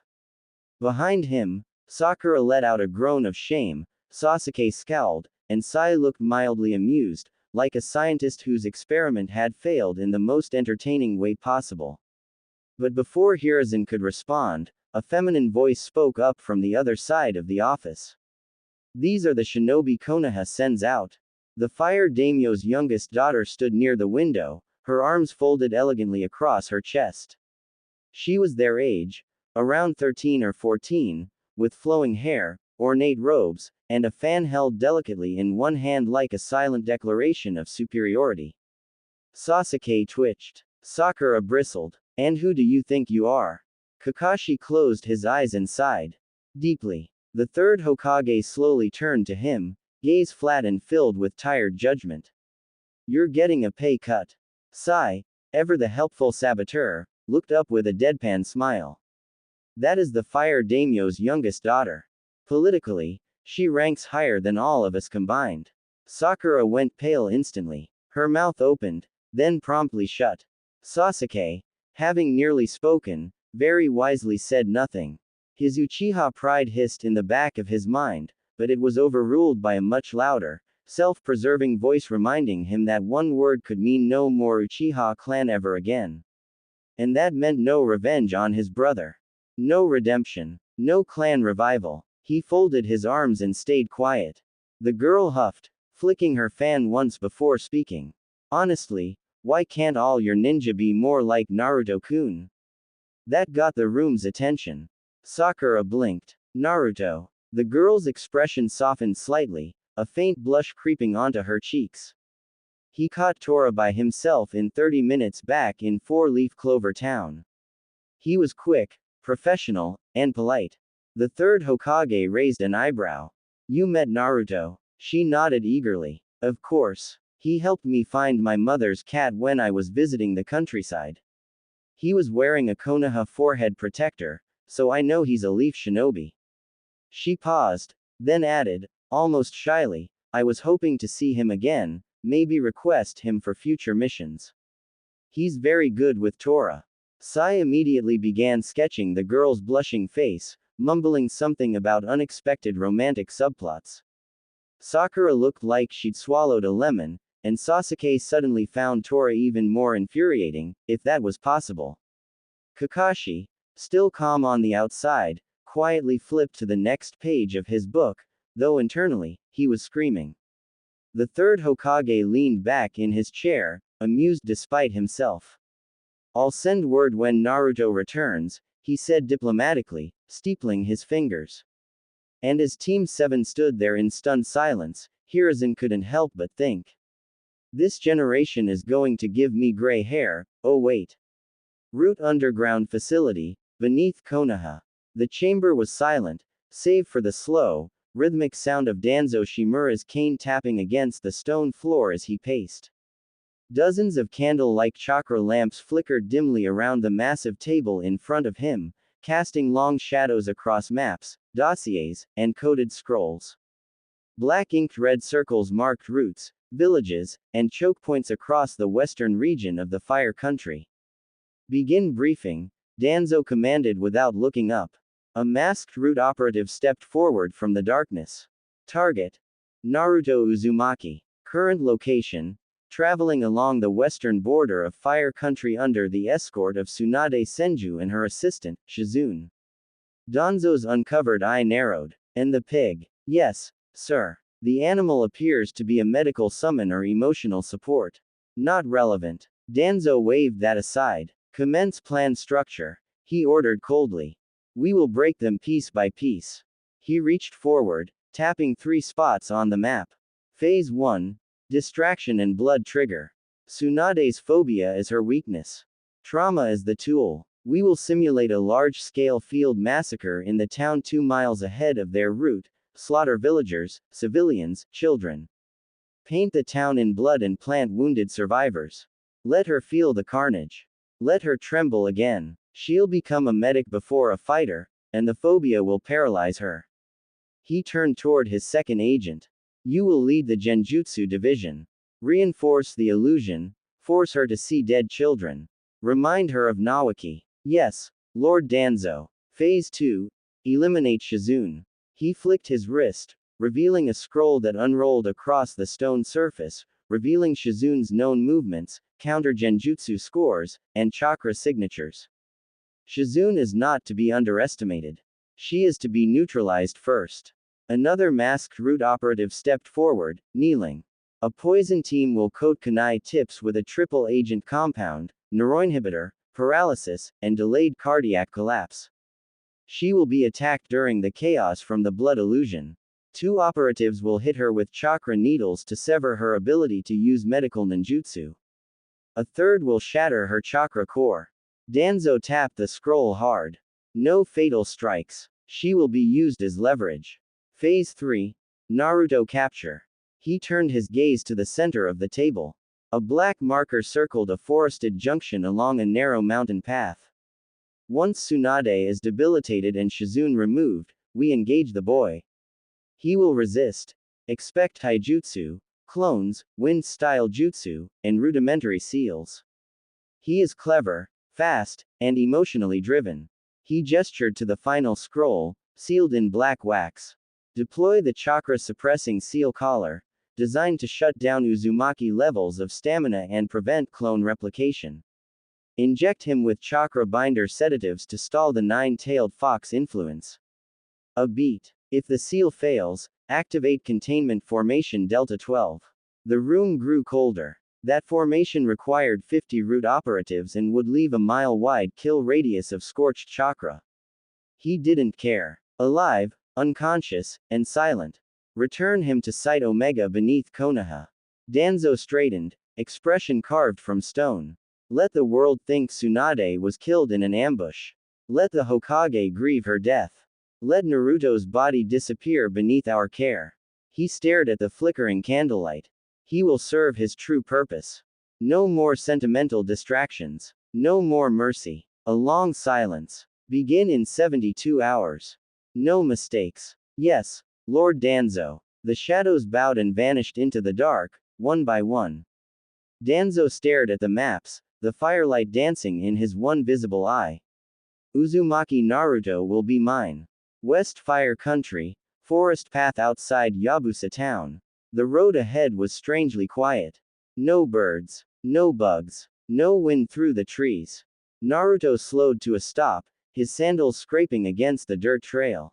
Behind him, Sakura let out a groan of shame, Sasuke scowled, and Sai looked mildly amused, like a scientist whose experiment had failed in the most entertaining way possible. But before Hiruzen could respond, a feminine voice spoke up from the other side of the office. These are the shinobi Konoha sends out. The fire daimyo's youngest daughter stood near the window, her arms folded elegantly across her chest. She was their age, around 13 or 14, with flowing hair, ornate robes, and a fan held delicately in one hand like a silent declaration of superiority. Sasuke twitched. Sakura bristled. And who do you think you are? Kakashi closed his eyes and sighed deeply. The third Hokage slowly turned to him, gaze flat and filled with tired judgment. You're getting a pay cut. Sai, ever the helpful saboteur, looked up with a deadpan smile. That is the fire daimyo's youngest daughter. Politically, she ranks higher than all of us combined. Sakura went pale instantly. Her mouth opened, then promptly shut. Sasuke, having nearly spoken, very wisely said nothing. His Uchiha pride hissed in the back of his mind, but it was overruled by a much louder, self-preserving voice reminding him that one word could mean no more Uchiha clan ever again. And that meant no revenge on his brother. No redemption. No clan revival. He folded his arms and stayed quiet. The girl huffed, flicking her fan once before speaking. Honestly, why can't all your ninja be more like Naruto-kun? That got the room's attention. Sakura blinked. Naruto. The girl's expression softened slightly, a faint blush creeping onto her cheeks. He caught Tora by himself in 30 minutes back in Four-Leaf Clover Town. He was quick, professional, and polite. The third Hokage raised an eyebrow. You met Naruto? She nodded eagerly. Of course. He helped me find my mother's cat when I was visiting the countryside. He was wearing a Konoha forehead protector, so I know he's a leaf shinobi. She paused, then added, almost shyly, I was hoping to see him again, maybe request him for future missions. He's very good with Tora. Sai immediately began sketching the girl's blushing face, mumbling something about unexpected romantic subplots. Sakura looked like she'd swallowed a lemon, and Sasuke suddenly found Tora even more infuriating, if that was possible. Kakashi, still calm on the outside, quietly flipped to the next page of his book, though internally, he was screaming. The third Hokage leaned back in his chair, amused despite himself. I'll send word when Naruto returns, he said diplomatically, steepling his fingers. And as Team 7 stood there in stunned silence, Hiruzen couldn't help but think. This generation is going to give me gray hair, oh wait. Root underground facility, beneath Konoha. The chamber was silent, save for the slow, rhythmic sound of Danzo Shimura's cane tapping against the stone floor as he paced. Dozens of candle-like chakra lamps flickered dimly around the massive table in front of him, casting long shadows across maps, dossiers, and coded scrolls. Black-inked red circles marked routes, villages, and choke points across the western region of the Fire Country. Begin briefing, Danzo commanded without looking up. A masked root operative stepped forward from the darkness. Target: Naruto Uzumaki. Current location: traveling along the western border of Fire Country under the escort of Tsunade Senju and her assistant, Shizune. Danzo's uncovered eye narrowed. And the pig? Yes, sir. The animal appears to be a medical summon or emotional support. Not relevant. Danzo waved that aside. Commence plan structure, he ordered coldly. We will break them piece by piece. He reached forward, tapping 3 spots on the map. Phase 1. Distraction and blood trigger. Tsunade's phobia is her weakness. Trauma is the tool. We will simulate a large-scale field massacre in the town 2 miles ahead of their route, slaughter villagers, civilians, children. Paint the town in blood and plant wounded survivors. Let her feel the carnage. Let her tremble again. She'll become a medic before a fighter, and the phobia will paralyze her. He turned toward his second agent. You will lead the Genjutsu division. Reinforce the illusion, force her to see dead children. Remind her of Nawaki. Yes, Lord Danzo. Phase 2. Eliminate Shizune. He flicked his wrist, revealing a scroll that unrolled across the stone surface, revealing Shizune's known movements, counter genjutsu scores, and chakra signatures. Shizune is not to be underestimated. She is to be neutralized first. Another masked root operative stepped forward, kneeling. A poison team will coat kunai tips with a triple agent compound, neuroinhibitor, paralysis, and delayed cardiac collapse. She will be attacked during the chaos from the blood illusion. 2 operatives will hit her with chakra needles to sever her ability to use medical ninjutsu. A third will shatter her chakra core. Danzo tapped the scroll hard. No fatal strikes. She will be used as leverage. Phase 3. Naruto capture. He turned his gaze to the center of the table. A black marker circled a forested junction along a narrow mountain path. Once Tsunade is debilitated and Shizune removed, we engage the boy. He will resist. Expect taijutsu, clones, wind-style jutsu, and rudimentary seals. He is clever, fast, and emotionally driven. He gestured to the final scroll, sealed in black wax. Deploy the chakra-suppressing seal collar, designed to shut down Uzumaki levels of stamina and prevent clone replication. Inject him with chakra binder sedatives to stall the 9-tailed fox influence. A beat. If the seal fails, activate containment formation Delta 12. The room grew colder. That formation required 50 root operatives and would leave a mile-wide kill radius of scorched chakra. He didn't care. Alive, unconscious, and silent. Return him to Site Omega beneath Konoha. Danzo straightened, expression carved from stone. Let the world think Tsunade was killed in an ambush. Let the Hokage grieve her death. Let Naruto's body disappear beneath our care. He stared at the flickering candlelight. He will serve his true purpose. No more sentimental distractions. No more mercy. A long silence. Begin in 72 hours. No mistakes. Yes, Lord Danzo. The shadows bowed and vanished into the dark, one by one. Danzo stared at the maps, the firelight dancing in his one visible eye. Uzumaki Naruto will be mine. West Fire Country, forest path outside Yabusa town. The road ahead was strangely quiet. No birds, no bugs, no wind through the trees. Naruto slowed to a stop, his sandals scraping against the dirt trail.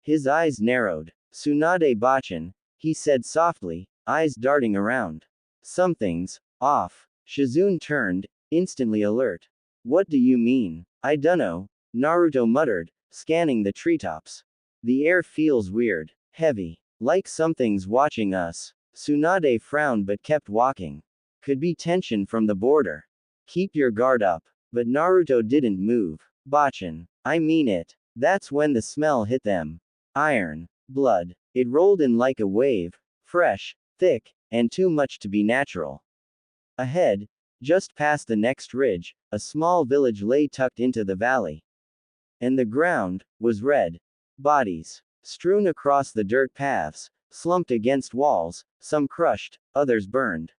His eyes narrowed. Tsunade Bachan, he said softly, eyes darting around. Something's off. Shizune turned, instantly alert. What do you mean? I dunno, Naruto muttered, scanning the treetops. The air feels weird, heavy, like something's watching us. Tsunade frowned but kept walking. Could be tension from the border. Keep your guard up. But Naruto didn't move. Bachan, I mean it. That's when the smell hit them. Iron, blood. It rolled in like a wave, fresh, thick, and too much to be natural. Ahead, just past the next ridge, a small village lay tucked into the valley. And the ground was red. Bodies, strewn across the dirt paths, slumped against walls, some crushed, others burned.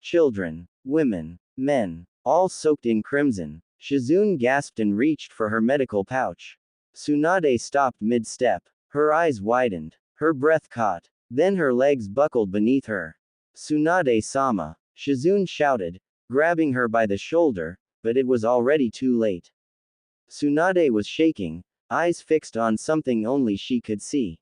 Children, women, men, all soaked in crimson. Shizune gasped and reached for her medical pouch. Tsunade stopped mid-step. Her eyes widened. Her breath caught. Then her legs buckled beneath her. Tsunade-sama, Shizune shouted, grabbing her by the shoulder, but it was already too late. Tsunade was shaking, eyes fixed on something only she could see.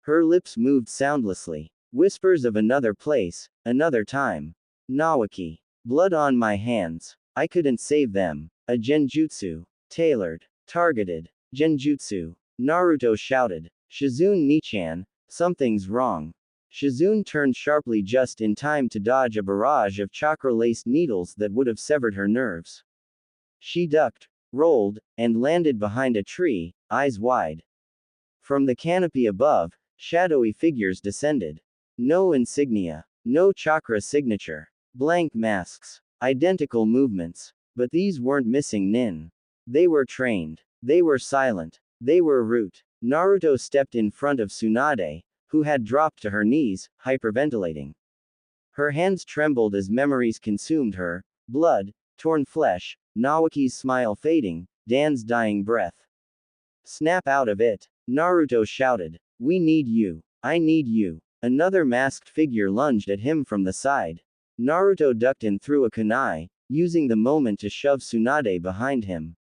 Her lips moved soundlessly. Whispers of another place, another time. Nawaki. Blood on my hands. I couldn't save them. A genjutsu. Tailored. Targeted. Genjutsu. Naruto shouted. Shizune Nichan, something's wrong. Shizune turned sharply just in time to dodge a barrage of chakra-laced needles that would have severed her nerves. She ducked, rolled, and landed behind a tree, eyes wide. From the canopy above, shadowy figures descended. No insignia. No chakra signature. Blank masks. Identical movements. But these weren't missing nin. They were trained. They were silent. They were root. Naruto stepped in front of Tsunade, who had dropped to her knees, hyperventilating. Her hands trembled as memories consumed her, blood, torn flesh, Nawaki's smile fading, Dan's dying breath. Snap out of it, Naruto shouted. We need you. I need you. Another masked figure lunged at him from the side. Naruto ducked and threw a kunai, using the moment to shove Tsunade behind him.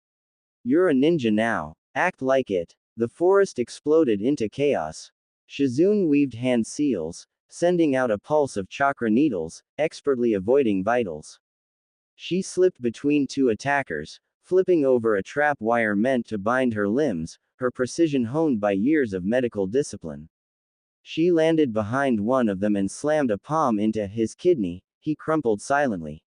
You're a ninja now. Act like it. The forest exploded into chaos. Shizune weaved hand seals, sending out a pulse of chakra needles, expertly avoiding vitals. She slipped between two attackers, flipping over a trap wire meant to bind her limbs, her precision honed by years of medical discipline. She landed behind one of them and slammed a palm into his kidney. He crumpled silently.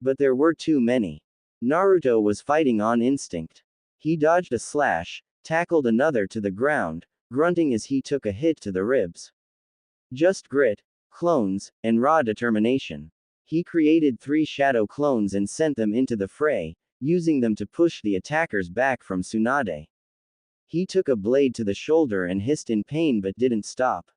But there were too many. Naruto was fighting on instinct. He dodged a slash, tackled another to the ground, grunting as he took a hit to the ribs. Just grit, clones, and raw determination. He created 3 shadow clones and sent them into the fray, using them to push the attackers back from Tsunade. He took a blade to the shoulder and hissed in pain but didn't stop.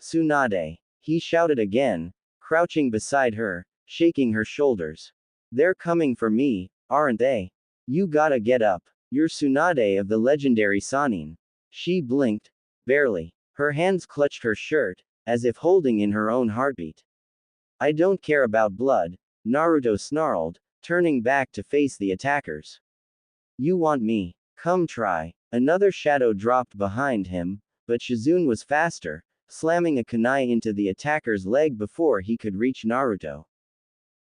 Tsunade. He shouted again, crouching beside her, shaking her shoulders. They're coming for me, aren't they? You gotta get up. You're Tsunade of the legendary Sannin. She blinked. Barely. Her hands clutched her shirt, as if holding in her own heartbeat. I don't care about blood, Naruto snarled, turning back to face the attackers. You want me? Come try. Another shadow dropped behind him, but Shizune was faster, slamming a kunai into the attacker's leg before he could reach Naruto.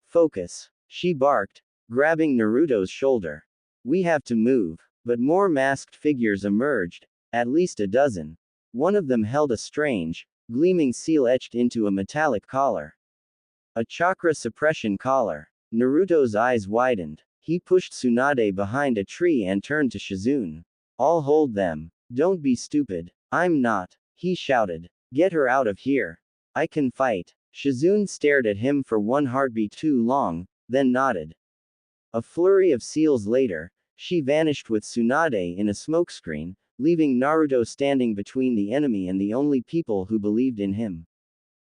Focus. She barked, grabbing Naruto's shoulder. We have to move. But more masked figures emerged, at least a dozen. One of them held a strange, gleaming seal etched into a metallic collar. A chakra suppression collar. Naruto's eyes widened. He pushed Tsunade behind a tree and turned to Shizune. I'll hold them. Don't be stupid. I'm not. He shouted. Get her out of here. I can fight. Shizune stared at him for one heartbeat too long, then nodded. A flurry of seals later, She vanished with Tsunade in a smokescreen, leaving Naruto standing between the enemy and the only people who believed in him.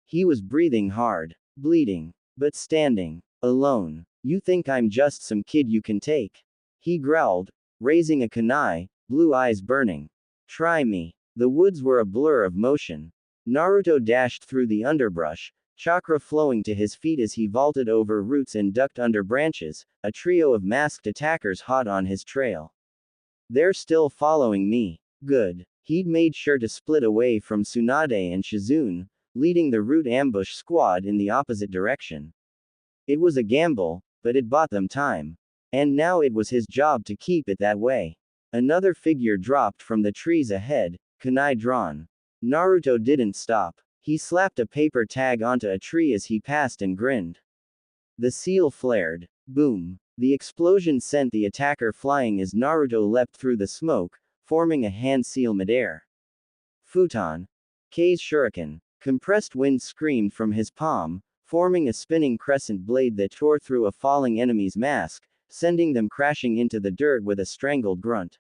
He was breathing hard, bleeding, but standing, alone. You think I'm just some kid you can take? He growled, raising a kunai, blue eyes burning. Try me. The woods were a blur of motion. Naruto dashed through the underbrush, chakra flowing to his feet as he vaulted over roots and ducked under branches, a trio of masked attackers hot on his trail. They're still following me. Good. He'd made sure to split away from Tsunade and Shizune, leading the root ambush squad in the opposite direction. It was a gamble, but it bought them time. And now it was his job to keep it that way. Another figure dropped from the trees ahead, kunai drawn. Naruto didn't stop. He slapped a paper tag onto a tree as he passed and grinned. The seal flared. Boom. The explosion sent the attacker flying as Naruto leapt through the smoke, forming a hand seal midair. Futon. K's shuriken. Compressed wind screamed from his palm, forming a spinning crescent blade that tore through a falling enemy's mask, sending them crashing into the dirt with a strangled grunt.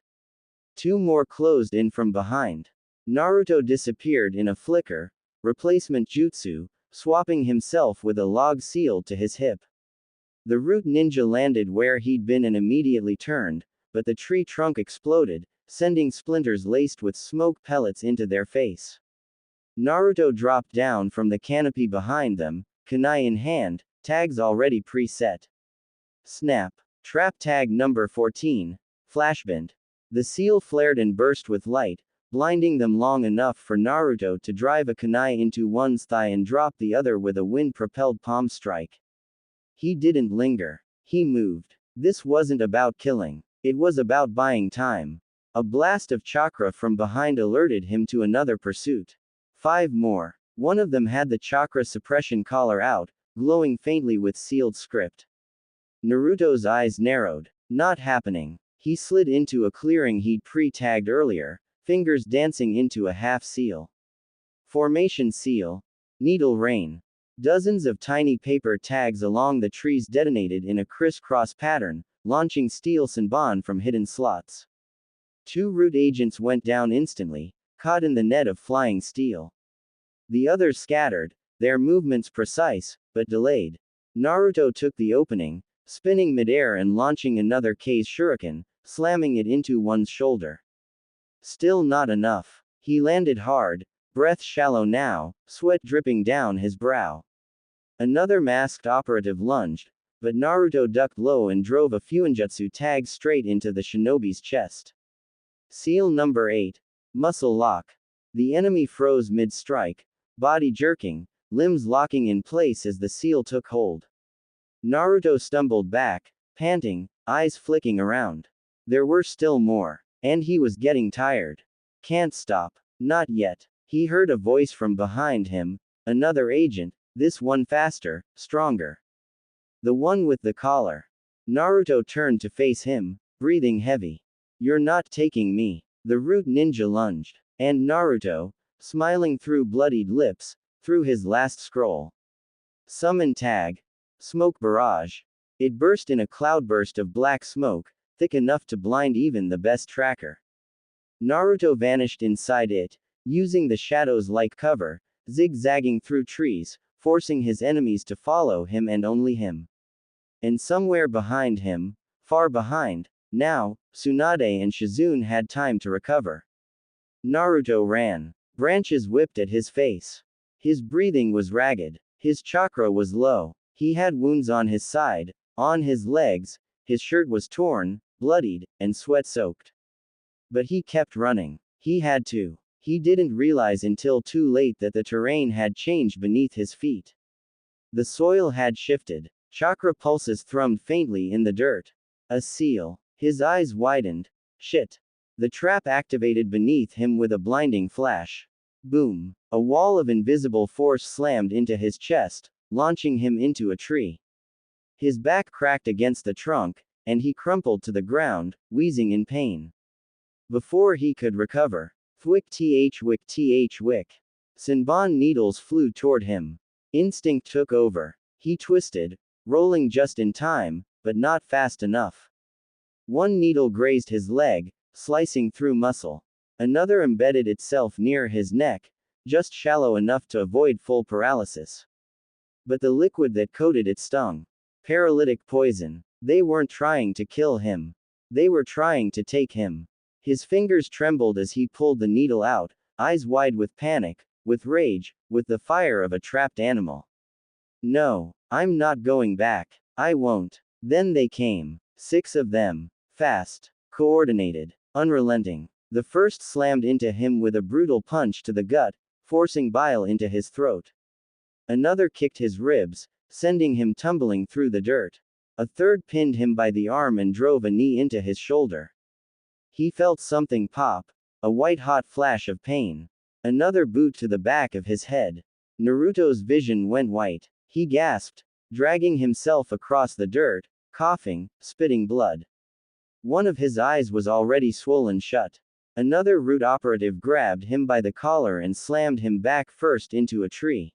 Two more closed in from behind. Naruto disappeared in a flicker, replacement jutsu, swapping himself with a log sealed to his hip. The root ninja landed where he'd been and immediately turned, but the tree trunk exploded, sending splinters laced with smoke pellets into their face. Naruto dropped down from the canopy behind them, kunai in hand, tags already preset. Snap. Trap tag number 14, Flashband. The seal flared and burst with light, blinding them long enough for Naruto to drive a kunai into one's thigh and drop the other with a wind-propelled palm strike. He didn't linger. He moved. This wasn't about killing. It was about buying time. A blast of chakra from behind alerted him to another pursuit. 5 more. One of them had the chakra suppression collar out, glowing faintly with sealed script. Naruto's eyes narrowed. Not happening. He slid into a clearing he'd pre-tagged earlier, fingers dancing into a half seal. Formation seal. Needle rain. Dozens of tiny paper tags along the trees detonated in a crisscross pattern, launching steel Senbon from hidden slots. 2 root agents went down instantly, caught in the net of flying steel. The others scattered, their movements precise, but delayed. Naruto took the opening, spinning midair and launching another K's shuriken, slamming it into one's shoulder. Still not enough. He landed hard, breath shallow now, sweat dripping down his brow. Another masked operative lunged, but Naruto ducked low and drove a Fuinjutsu tag straight into the shinobi's chest. Seal number 8. Muscle lock. The enemy froze mid-strike, body jerking, limbs locking in place as the seal took hold. Naruto stumbled back, panting, eyes flicking around. There were still more, and he was getting tired. Can't stop. Not yet. He heard a voice from behind him, another agent, this one faster, stronger. The one with the collar. Naruto turned to face him, breathing heavy. You're not taking me. The root ninja lunged, and Naruto, smiling through bloodied lips, threw his last scroll. Summon tag. Smoke barrage. It burst in a cloudburst of black smoke, thick enough to blind even the best tracker. Naruto vanished inside it, using the shadows like cover, zigzagging through trees, forcing his enemies to follow him and only him. And somewhere behind him, far behind, now, Tsunade and Shizune had time to recover. Naruto ran. Branches whipped at his face. His breathing was ragged. His chakra was low. He had wounds on his side, on his legs, his shirt was torn, bloodied, and sweat-soaked. But he kept running. He had to. He didn't realize until too late that the terrain had changed beneath his feet. The soil had shifted. Chakra pulses thrummed faintly in the dirt. A seal. His eyes widened. Shit. The trap activated beneath him with a blinding flash. Boom. A wall of invisible force slammed into his chest, launching him into a tree. His back cracked against the trunk, and he crumpled to the ground, wheezing in pain. Before he could recover, wick. Senbon needles flew toward him. Instinct took over. He twisted, rolling just in time, but not fast enough. One needle grazed his leg, slicing through muscle. Another embedded itself near his neck, just shallow enough to avoid full paralysis. But the liquid that coated it stung. Paralytic poison. They weren't trying to kill him. They were trying to take him. His fingers trembled as he pulled the needle out, eyes wide with panic, with rage, with the fire of a trapped animal. No, I'm not going back. I won't. Then they came. 6 of them. Fast. Coordinated. Unrelenting. The first slammed into him with a brutal punch to the gut, forcing bile into his throat. Another kicked his ribs, sending him tumbling through the dirt. A third pinned him by the arm and drove a knee into his shoulder. He felt something pop, a white-hot flash of pain. Another boot to the back of his head. Naruto's vision went white. He gasped, dragging himself across the dirt, coughing, spitting blood. One of his eyes was already swollen shut. Another root operative grabbed him by the collar and slammed him back first into a tree.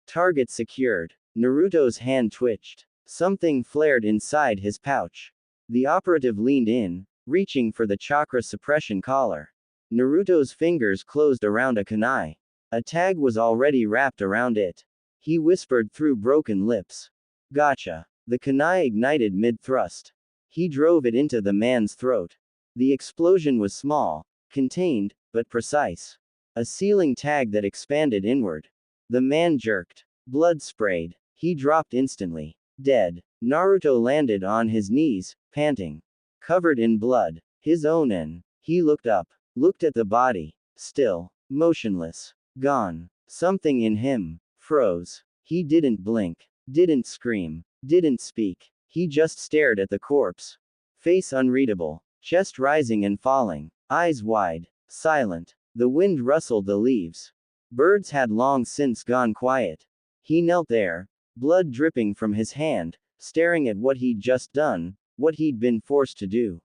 Target secured. Naruto's hand twitched. Something flared inside his pouch. The operative leaned in, reaching for the chakra suppression collar. Naruto's fingers closed around a kunai. A tag was already wrapped around it. He whispered through broken lips. Gotcha. The kunai ignited mid-thrust. He drove it into the man's throat. The explosion was small, contained, but precise. A sealing tag that expanded inward. The man jerked. Blood sprayed. He dropped instantly. Dead. Naruto landed on his knees, panting. Covered in blood. His own and. He looked up. Looked at the body. Still. Motionless. Gone. Something in him froze. He didn't blink. Didn't scream. Didn't speak. He just stared at the corpse. Face unreadable. Chest rising and falling. Eyes wide. Silent. The wind rustled the leaves. Birds had long since gone quiet. He knelt there, blood dripping from his hand, staring at what he'd just done, what he'd been forced to do.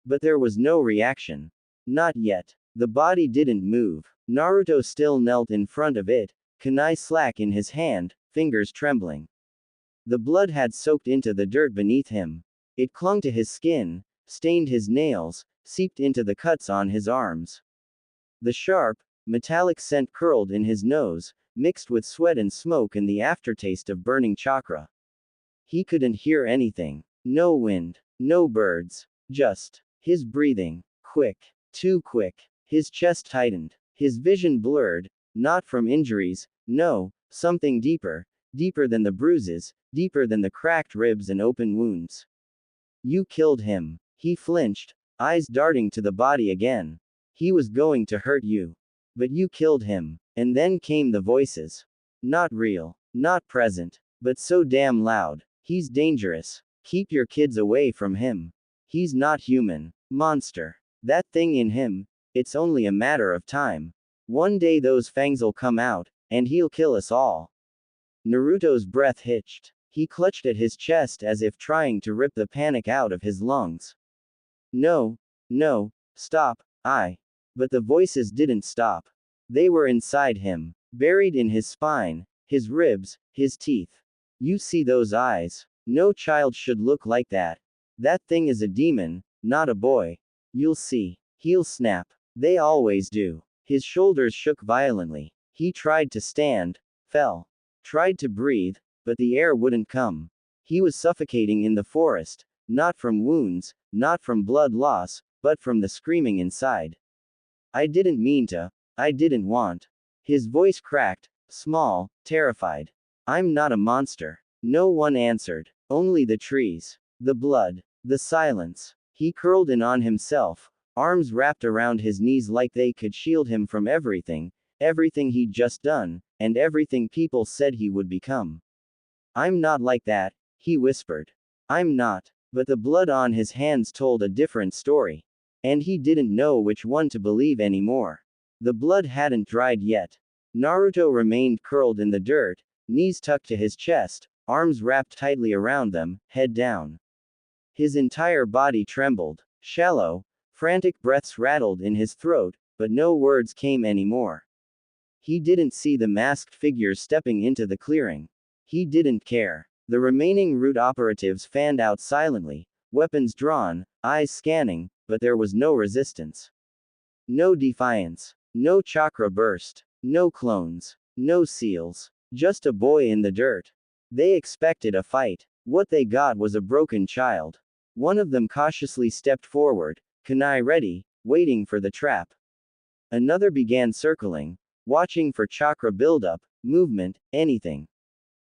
But there was no reaction. Not yet. The body didn't move. Naruto still knelt in front of it, kunai slack in his hand, fingers trembling. The blood had soaked into the dirt beneath him. It clung to his skin, stained his nails, seeped into the cuts on his arms. The sharp, metallic scent curled in his nose, mixed with sweat and smoke and the aftertaste of burning chakra. He couldn't hear anything. No wind. No birds. Just his breathing. Quick. Too quick. His chest tightened. His vision blurred. Not from injuries, no, something deeper. Deeper than the bruises, deeper than the cracked ribs and open wounds. You killed him. He flinched, eyes darting to the body again. He was going to hurt you. But you killed him. And then came the voices. Not real. Not present. But so damn loud. He's dangerous. Keep your kids away from him. He's not human. Monster. That thing in him. It's only a matter of time. One day those fangs'll come out, and he'll kill us all. Naruto's breath hitched. He clutched at his chest as if trying to rip the panic out of his lungs. No. No. Stop. But the voices didn't stop. They were inside him. Buried in his spine, his ribs, his teeth. You see those eyes? No child should look like that. That thing is a demon, not a boy. You'll see. He'll snap. They always do. His shoulders shook violently. He tried to stand, fell. Tried to breathe, but the air wouldn't come. He was suffocating in the forest, not from wounds, not from blood loss, but from the screaming inside. I didn't mean to. I didn't want. His voice cracked, small, terrified. I'm not a monster. No one answered. Only the trees. The blood. The silence. He curled in on himself, arms wrapped around his knees like they could shield him from everything he'd just done, and everything people said he would become. I'm not like that, he whispered. I'm not. But the blood on his hands told a different story. And he didn't know which one to believe anymore. The blood hadn't dried yet. Naruto remained curled in the dirt, knees tucked to his chest, arms wrapped tightly around them, head down. His entire body trembled. Shallow, frantic breaths rattled in his throat, but no words came anymore. He didn't see the masked figures stepping into the clearing. He didn't care. The remaining root operatives fanned out silently, weapons drawn, eyes scanning, but there was no resistance. No defiance. No chakra burst. No clones. No seals. Just a boy in the dirt. They expected a fight. What they got was a broken child. One of them cautiously stepped forward, kunai ready, waiting for the trap. Another began circling, watching for chakra buildup, movement, anything.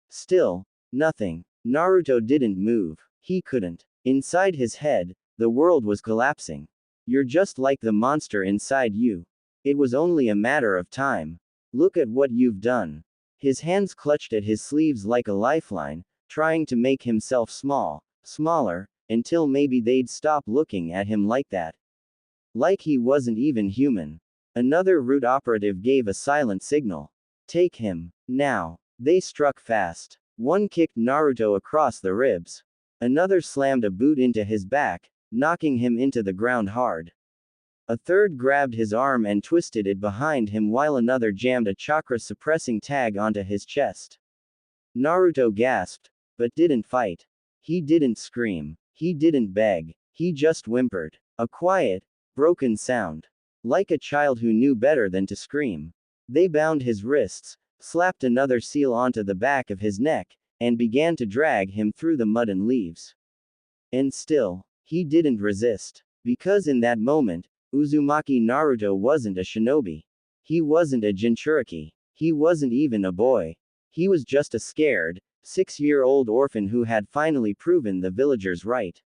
Still, nothing. Naruto didn't move. He couldn't. Inside his head, the world was collapsing. You're just like the monster inside you. It was only a matter of time. Look at what you've done. His hands clutched at his sleeves like a lifeline, trying to make himself smaller, until maybe they'd stop looking at him like that. Like he wasn't even human. Another root operative gave a silent signal. Take him. Now. They struck fast. One kicked Naruto across the ribs. Another slammed a boot into his back, knocking him into the ground hard. A third grabbed his arm and twisted it behind him while another jammed a chakra-suppressing tag onto his chest. Naruto gasped, but didn't fight. He didn't scream. He didn't beg. He just whimpered. A quiet, broken sound. Like a child who knew better than to scream. They bound his wrists, slapped another seal onto the back of his neck, and began to drag him through the mud and leaves. And still, he didn't resist. Because in that moment, Uzumaki Naruto wasn't a shinobi. He wasn't a Jinchuriki. He wasn't even a boy. He was just a scared, 6-year-old orphan who had finally proven the villagers right.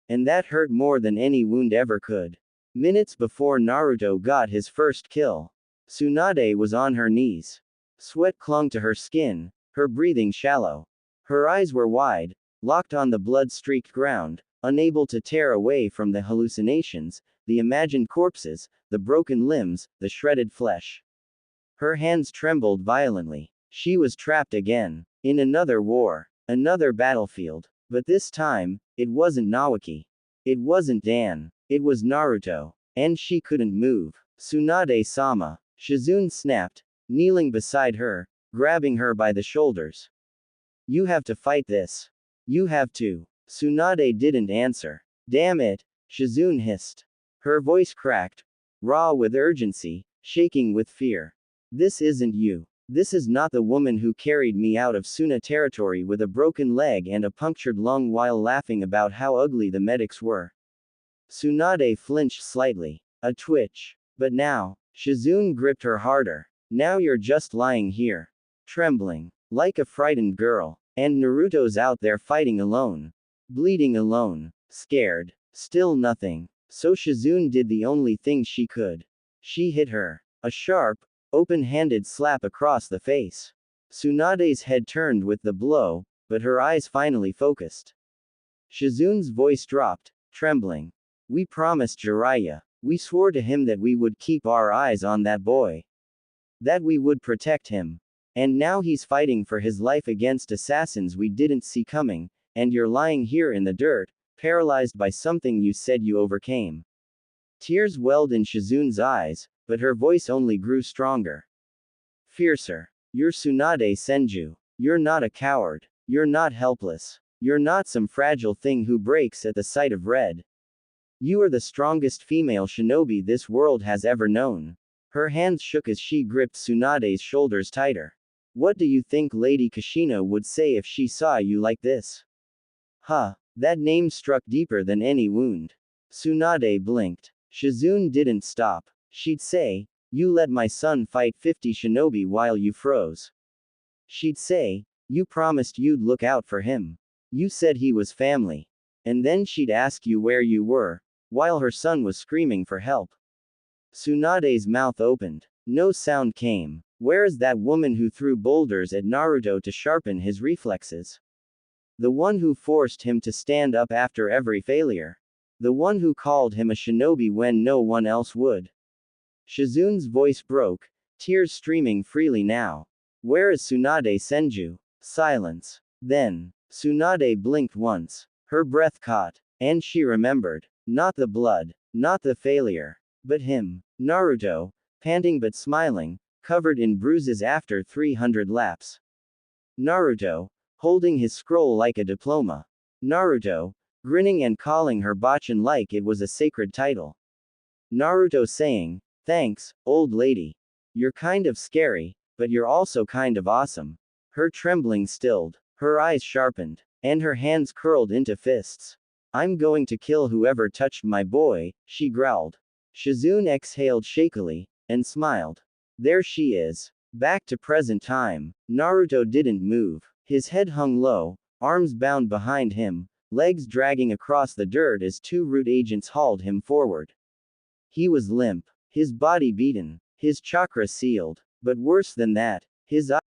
And that hurt more than any wound ever could. Minutes before Naruto got his first kill, Tsunade was on her knees. Sweat clung to her skin, her breathing shallow. Her eyes were wide, locked on the blood-streaked ground, unable to tear away from the hallucinations, the imagined corpses, the broken limbs, the shredded flesh. Her hands trembled violently. She was trapped again. In another war. Another battlefield. But this time, it wasn't Naoki. It wasn't Dan. It was Naruto. And she couldn't move. Tsunade-sama. Shizune snapped, kneeling beside her, grabbing her by the shoulders. You have to fight this. You have to. Tsunade didn't answer. Damn it, Shizune hissed. Her voice cracked, raw with urgency, shaking with fear. This isn't you. This is not the woman who carried me out of Suna territory with a broken leg and a punctured lung while laughing about how ugly the medics were. Tsunade flinched slightly. A twitch. But now, Shizune gripped her harder. Now you're just lying here. Trembling. Like a frightened girl. And Naruto's out there fighting alone. Bleeding alone. Scared. Still nothing. So Shizune did the only thing she could. She hit her. A sharp, open-handed slap across the face. Tsunade's head turned with the blow, but her eyes finally focused. Shizune's voice dropped, trembling. We promised Jiraiya. We swore to him that we would keep our eyes on that boy. That we would protect him. And now he's fighting for his life against assassins we didn't see coming, and you're lying here in the dirt, paralyzed by something you said you overcame. Tears welled in Shizune's eyes, but her voice only grew stronger. Fiercer. You're Tsunade Senju. You're not a coward. You're not helpless. You're not some fragile thing who breaks at the sight of red. You are the strongest female shinobi this world has ever known. Her hands shook as she gripped Tsunade's shoulders tighter. What do you think Lady Kushina would say if she saw you like this? Huh. That name struck deeper than any wound. Tsunade blinked. Shizune didn't stop. She'd say, you let my son fight 50 shinobi while you froze. She'd say, you promised you'd look out for him. You said he was family. And then she'd ask you where you were, while her son was screaming for help. Tsunade's mouth opened. No sound came. Where is that woman who threw boulders at Naruto to sharpen his reflexes? The one who forced him to stand up after every failure. The one who called him a shinobi when no one else would. Shizune's voice broke, tears streaming freely now. Where is Tsunade Senju? Silence. Then, Tsunade blinked once. Her breath caught. And she remembered. Not the blood. Not the failure. But him. Naruto, panting but smiling, covered in bruises after 300 laps. Naruto, holding his scroll like a diploma. Naruto, grinning and calling her Bachan like it was a sacred title. Naruto saying, "Thanks, old lady. You're kind of scary, but you're also kind of awesome." Her trembling stilled, her eyes sharpened, and her hands curled into fists. "I'm going to kill whoever touched my boy," she growled. Shizune exhaled shakily, and smiled. There she is. Back to present time. Naruto didn't move. His head hung low, arms bound behind him, legs dragging across the dirt as two root agents hauled him forward. He was limp, his body beaten, his chakra sealed, but worse than that, his